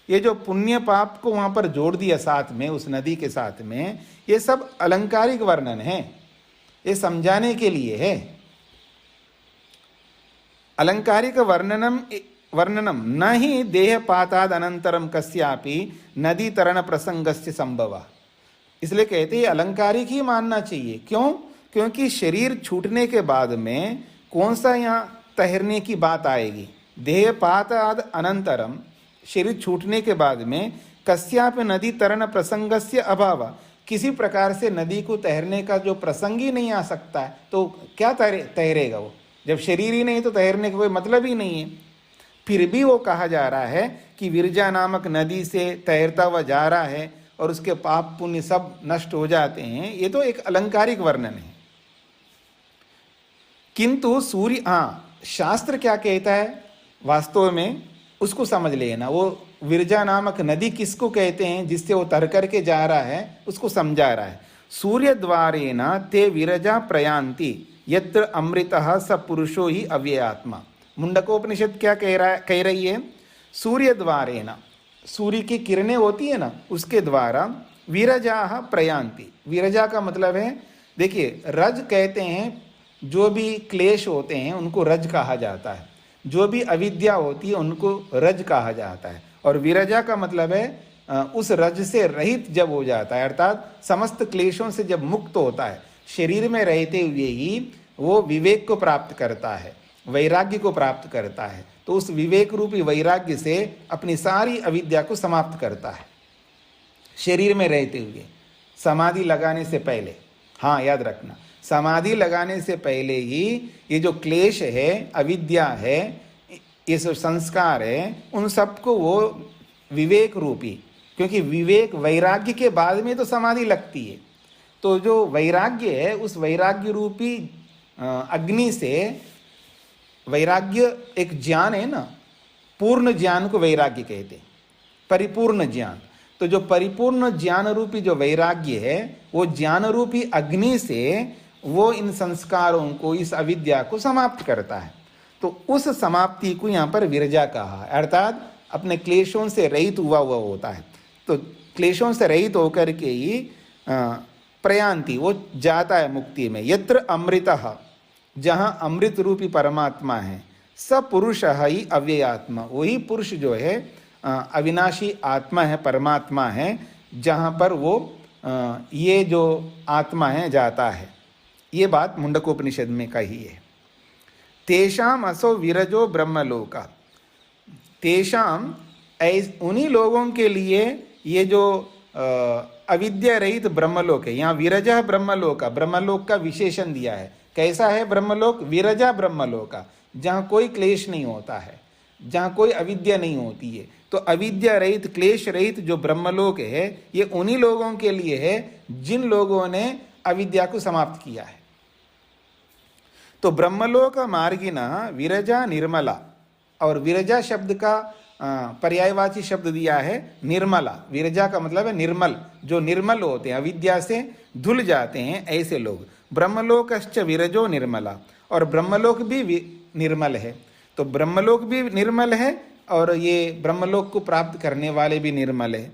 ये जो पुण्य पाप को वहाँ पर जोड़ दिया साथ में, उस नदी के साथ में, ये सब अलंकारिक वर्णन है, ये समझाने के लिए है। अलंकारिक वर्णनम न ही देहपाताद अनंतरम कस्यापि नदी तरण प्रसंगस्य संभव, इसलिए कहते हैं अलंकारिक ही मानना चाहिए। क्यों? क्योंकि शरीर छूटने के बाद में कौन सा यहाँ तैरने की बात आएगी? देहपाताद अनंतरम, शरीर छूटने के बाद में कस्यापि नदी तरण प्रसंगस्य अभाव, किसी प्रकार से नदी को तैरने का जो प्रसंग ही नहीं आ सकता है, तो क्या तैरेगा वो? जब शरीर ही नहीं तो तैरने का कोई मतलब ही नहीं है। फिर भी वो कहा जा रहा है कि विरजा नामक नदी से तैरता हुआ जा रहा है और उसके पाप पुण्य सब नष्ट हो जाते हैं, ये तो एक अलंकारिक वर्णन है। किंतु सूर्य, शास्त्र क्या कहता है वास्तव में उसको समझ लेना। वो विरजा नामक नदी किसको कहते हैं जिससे वो तर करके जा रहा है, उसको समझा रहा है। सूर्य द्वारेण ते विरजा प्रयांति यत्र अमृतः स पुरुषो ही अव्ययात्मा। मुंडकोपनिषद क्या कह रही है? सूर्य द्वारेण, सूर्य की किरणें होती है ना, उसके द्वारा विरजा प्रयांति। विरजा का मतलब है, देखिए रज कहते हैं, जो भी क्लेश होते हैं उनको रज कहा जाता है, जो भी अविद्या होती है उनको रज कहा जाता है। और विरजा का मतलब है उस रज से रहित जब हो जाता है, अर्थात समस्त क्लेशों से जब मुक्त होता है, शरीर में रहते हुए ही वो विवेक को प्राप्त करता है, वैराग्य को प्राप्त करता है। तो उस विवेक रूपी वैराग्य से अपनी सारी अविद्या को समाप्त करता है शरीर में रहते हुए, समाधि लगाने से पहले। हाँ, याद रखना, समाधि लगाने से पहले ही ये जो क्लेश है, अविद्या है, ये जो संस्कार है, उन सबको वो विवेक रूपी, क्योंकि विवेक वैराग्य के बाद में तो समाधि लगती है, तो जो वैराग्य है उस वैराग्य रूपी अग्नि से, वैराग्य एक ज्ञान है ना, पूर्ण ज्ञान को वैराग्य कहते हैं, परिपूर्ण ज्ञान। तो जो परिपूर्ण ज्ञान रूपी जो वैराग्य है, वो ज्ञान रूपी अग्नि से वो इन संस्कारों को, इस अविद्या को समाप्त करता है। तो उस समाप्ति को यहाँ पर विरजा कहा, अर्थात अपने क्लेशों से रहित हुआ होता है। तो क्लेशों से रहित होकर के ही प्रयांति, वो जाता है मुक्ति में। यत्र अमृतः, जहाँ अमृत रूपी परमात्मा है, स पुरुष ही अव्ययात्मा, वही पुरुष जो है अविनाशी आत्मा है, परमात्मा है, जहाँ पर वो ये जो आत्मा है जाता है। ये बात मुंडकोपनिषद में कही है। तेषाम असो विरजो ब्रह्मलोका, तेषाम उन्हीं लोगों के लिए ये जो अविद्या रहित ब्रह्मलोक है, यहाँ विरजा ब्रह्मलोका, ब्रह्मलोक का विशेषण दिया है। कैसा है ब्रह्मलोक? विरजा ब्रह्मलोका, जहाँ कोई क्लेश नहीं होता है, जहाँ कोई अविद्या नहीं होती है। तो अविद्या रहित, क्लेश रहित जो ब्रह्मलोक है, ये उन्हीं लोगों के लिए है जिन लोगों ने अविद्या को समाप्त किया है। तो ब्रह्मलोक मार्गिना विरजा निर्मला, और विरजा शब्द का पर्यायवाची शब्द दिया है निर्मला। विरजा का मतलब है निर्मल, जो निर्मल होते हैं, अविद्या से धुल जाते हैं, ऐसे लोग। ब्रह्मलोकश्च विरजो निर्मला, और ब्रह्मलोक भी निर्मल है। तो ब्रह्मलोक भी निर्मल है और ये ब्रह्मलोक को प्राप्त करने वाले भी निर्मल है।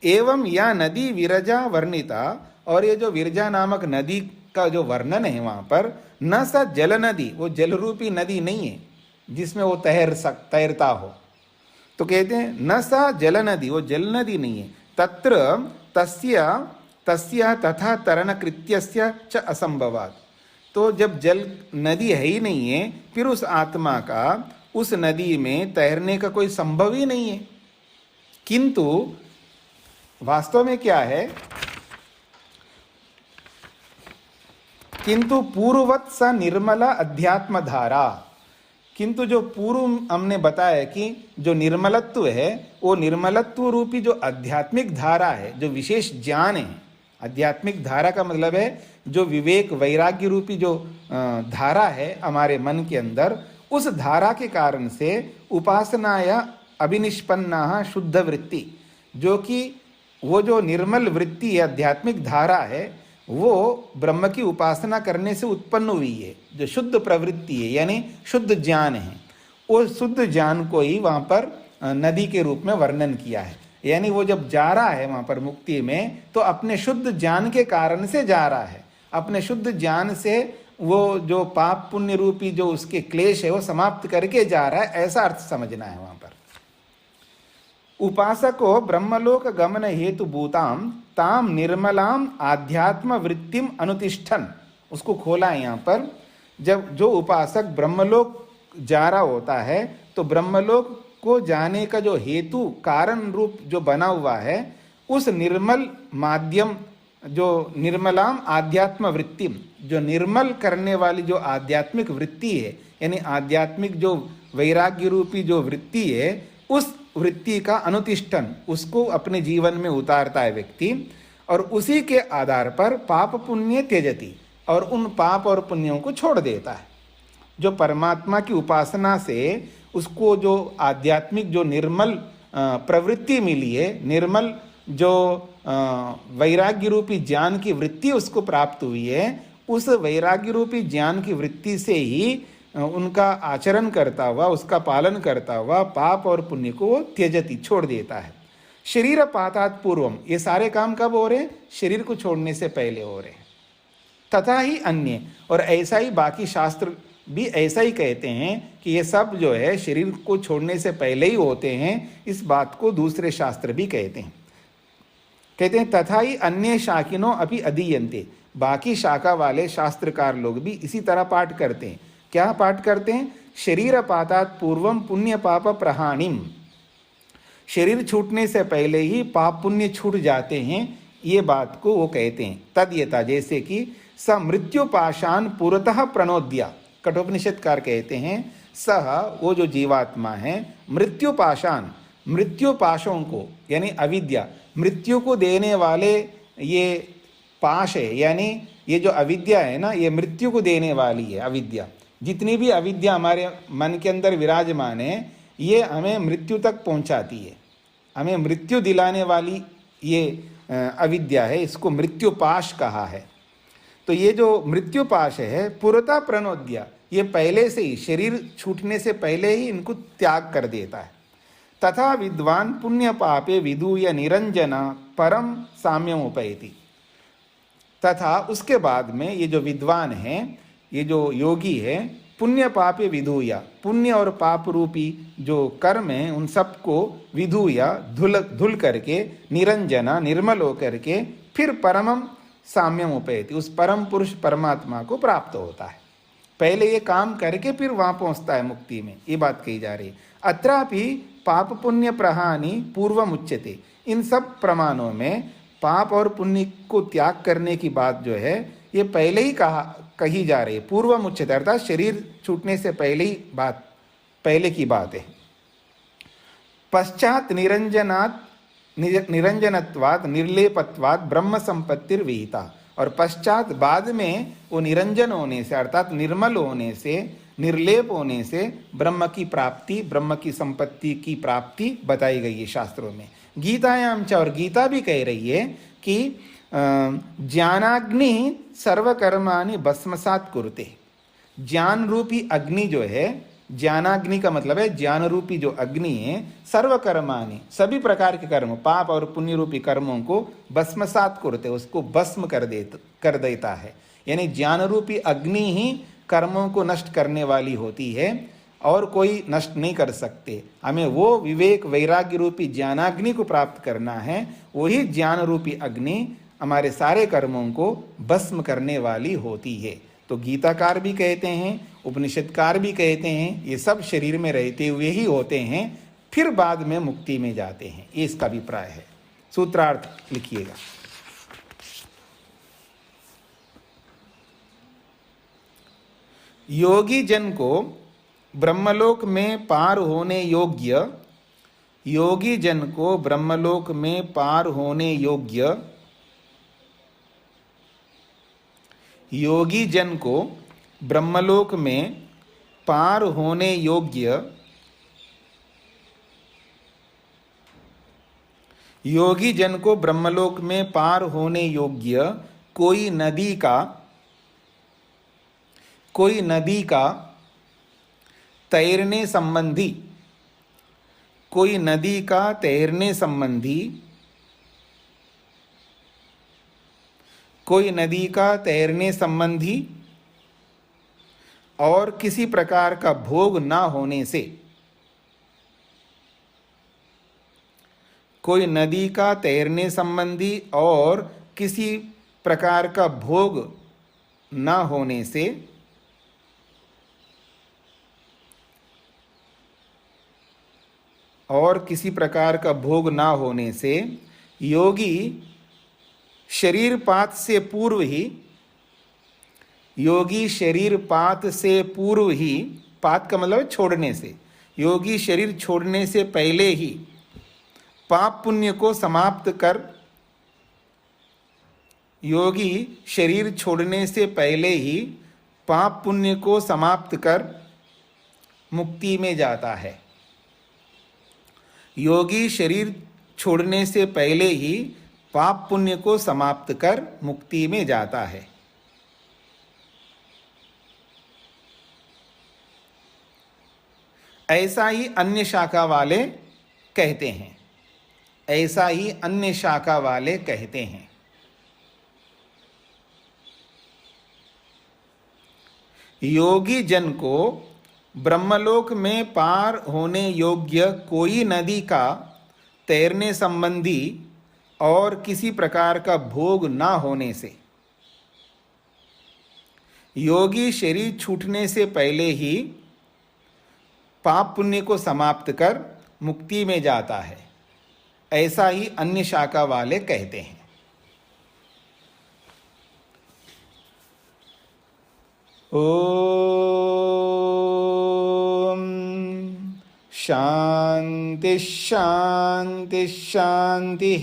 एवं या नदी विरजा वर्णिता, और ये जो विरजा नामक नदी का जो वर्णन है वहाँ पर, न सा जल नदी, वो जल रूपी नदी नहीं है जिसमें वो तैरता हो। तो कहते हैं न सा जल नदी, वो जल नदी नहीं है। तत्र तस्य तथा तरण कृत्यस्य च असंभवात्, तो जब जल नदी है ही नहीं है, फिर उस आत्मा का उस नदी में तैरने का कोई संभव ही नहीं है। किंतु वास्तव में क्या है? किंतु पूर्ववत् स निर्मला अध्यात्म धारा, किंतु जो पूर्व हमने बताया कि जो निर्मलत्व है, वो निर्मलत्व रूपी जो आध्यात्मिक धारा है, जो विशेष ज्ञान है। आध्यात्मिक धारा का मतलब है जो विवेक वैराग्य रूपी जो धारा है हमारे मन के अंदर, उस धारा के कारण से उपासनाया अभिनिष्पन्ना शुद्ध वृत्ति, जो कि वो जो निर्मल वृत्ति है, आध्यात्मिक धारा है, वो ब्रह्म की उपासना करने से उत्पन्न हुई है। जो शुद्ध प्रवृत्ति है यानी शुद्ध ज्ञान है, वो शुद्ध ज्ञान को ही वहाँ पर नदी के रूप में वर्णन किया है। यानी वो जब जा रहा है वहाँ पर मुक्ति में, तो अपने शुद्ध ज्ञान के कारण से जा रहा है। अपने शुद्ध ज्ञान से वो जो पाप पुण्य रूपी जो उसके क्लेश है वो समाप्त करके जा रहा है, ऐसा अर्थ समझना है वहाँ पर। उपासको ब्रह्मलोक गमन हेतु भूताम ताम निर्मलाम आध्यात्म वृत्तिम अनुतिष्ठन, उसको खोला है यहाँ पर। जब जो उपासक ब्रह्मलोक जा रहा होता है, तो ब्रह्मलोक को जाने का जो हेतु कारण रूप जो बना हुआ है, उस निर्मल माध्यम, जो निर्मलाम आध्यात्म वृत्तिम, जो निर्मल करने वाली जो आध्यात्मिक वृत्ति है, यानी आध्यात्मिक जो वैराग्य रूपी जो वृत्ति है, उस वृत्ति का अनुतिष्ठन, उसको अपने जीवन में उतारता है व्यक्ति, और उसी के आधार पर पाप पुण्य त्यजति, और उन पाप और पुण्यों को छोड़ देता है। जो परमात्मा की उपासना से उसको जो आध्यात्मिक जो निर्मल प्रवृत्ति मिली है, निर्मल जो वैराग्य रूपी ज्ञान की वृत्ति उसको प्राप्त हुई है, उस वैराग्य रूपी ज्ञान की वृत्ति से ही उनका आचरण करता हुआ, उसका पालन करता हुआ पाप और पुण्य को वो त्यजति, छोड़ देता है। शरीर पातात पूर्वम, ये सारे काम कब हो रहे हैं? शरीर को छोड़ने से पहले हो रहे हैं। तथा ही अन्य, और ऐसा ही बाकी शास्त्र भी ऐसा ही कहते हैं कि ये सब जो है शरीर को छोड़ने से पहले ही होते हैं। इस बात को दूसरे शास्त्र भी कहते हैं। कहते हैं तथा ही अन्य शाकिनो अभी अधीयन्ते, बाकी शाखा वाले शास्त्रकार लोग भी इसी तरह पाठ करते हैं। क्या पाठ करते हैं? शरीर पातात पूर्वम पुण्य पाप प्रहाणिम, शरीर छूटने से पहले ही पाप पुण्य छूट जाते हैं, ये बात को वो कहते हैं। तद्यथा, जैसे कि स मृत्यु पाशान पुरतः प्रणोद्या, कठोपनिषदकार कहते हैं सह, वो जो जीवात्मा है, मृत्यु पाशान, मृत्यु पाशों को यानी अविद्या, मृत्यु को देने वाले ये पाश है, यानी ये जो अविद्या है ना, ये मृत्यु को देने वाली है अविद्या। जितनी भी अविद्या हमारे मन के अंदर विराजमान है, ये हमें मृत्यु तक पहुंचाती है, हमें मृत्यु दिलाने वाली ये अविद्या है, इसको मृत्युपाश कहा है। तो ये जो मृत्युपाश है पुरता प्रणोद्या, ये पहले से ही शरीर छूटने से पहले ही इनको त्याग कर देता है। तथा विद्वान पुण्य पापे विदूय निरंजना परम साम्यम उपैति, तथा उसके बाद में ये जो विद्वान है, ये जो योगी है, पुण्य पापे विधूया, पुण्य और पाप रूपी जो कर्म है उन सबको विधूया धुल करके, निरंजना निर्मल होकर के फिर परमम साम्यम उपैति, उस परम पुरुष परमात्मा को प्राप्त होता है। पहले ये काम करके फिर वहां पहुंचता है मुक्ति में, ये बात कही जा रही है। अत्रापि पाप पुण्य प्रहानि पूर्वम उच्यते, इन सब प्रमाणों में पाप और पुण्य को त्याग करने की बात जो है ये पहले ही कही जा रही है, पूर्वम उच्यते, अर्थात शरीर छूटने से पहले ही बात, पहले की बात है। पश्चात निरंजनत्वाद निर्लेपत्वाद ब्रह्म संपत्तिर विहिता, और पश्चात बाद में वो निरंजन होने से अर्थात निर्मल होने से, निर्लेप होने से ब्रह्म की प्राप्ति, ब्रह्म की संपत्ति की प्राप्ति बताई गई है शास्त्रों में। गीतायाम च, और गीता भी कह रही है कि ज्ञानाग्नि सर्वकर्माणि भस्मसात कुरुते, ज्ञान रूपी अग्नि जो है, ज्ञानाग्नि का मतलब है ज्ञान रूपी जो अग्नि है, सर्वकर्माणि सभी प्रकार के कर्म, पाप और पुण्य रूपी कर्मों को भस्मसात कुरुते, उसको भस्म कर देता है। यानी ज्ञान रूपी अग्नि ही कर्मों को नष्ट करने वाली होती है और कोई नष्ट नहीं कर सकते। हमें वो विवेक वैराग्य रूपी ज्ञानाग्नि को प्राप्त करना है, वही ज्ञान रूपी अग्नि हमारे सारे कर्मों को भस्म करने वाली होती है। तो गीताकार भी कहते हैं, उपनिषदकार भी कहते हैं, ये सब शरीर में रहते हुए ही होते हैं, फिर बाद में मुक्ति में जाते हैं, ये इसका अभिप्राय है। सूत्रार्थ लिखिएगा। योगी जन को ब्रह्मलोक में पार होने योग्य, योगी जन को ब्रह्मलोक में पार होने योग्य, योगी जन को ब्रह्मलोक में पार होने योग्य, योगी जन को ब्रह्मलोक में पार होने योग्य कोई नदी का तैरने संबंधी, कोई नदी का तैरने संबंधी, कोई नदी का तैरने संबंधी और किसी प्रकार का भोग ना होने से, कोई नदी का तैरने संबंधी और किसी प्रकार का भोग ना होने से, और किसी प्रकार का भोग ना होने से योगी शरीरपात से पूर्व ही, योगी शरीरपात से पूर्व ही, पात का मतलब छोड़ने से, योगी शरीर छोड़ने से पहले ही पाप पुण्य को समाप्त कर, योगी शरीर छोड़ने से पहले ही पाप पुण्य को समाप्त कर मुक्ति में जाता है। योगी शरीर छोड़ने से पहले ही पाप पुण्य को समाप्त कर मुक्ति में जाता है। ऐसा ही अन्य शाखा वाले कहते हैं, ऐसा ही अन्य शाखा वाले कहते हैं। योगी जन को ब्रह्मलोक में पार होने योग्य कोई नदी का तैरने संबंधी और किसी प्रकार का भोग ना होने से योगी शरीर छूटने से पहले ही पाप पुण्य को समाप्त कर मुक्ति में जाता है, ऐसा ही अन्य शाखा वाले कहते हैं। ओम शांति शांति शांति।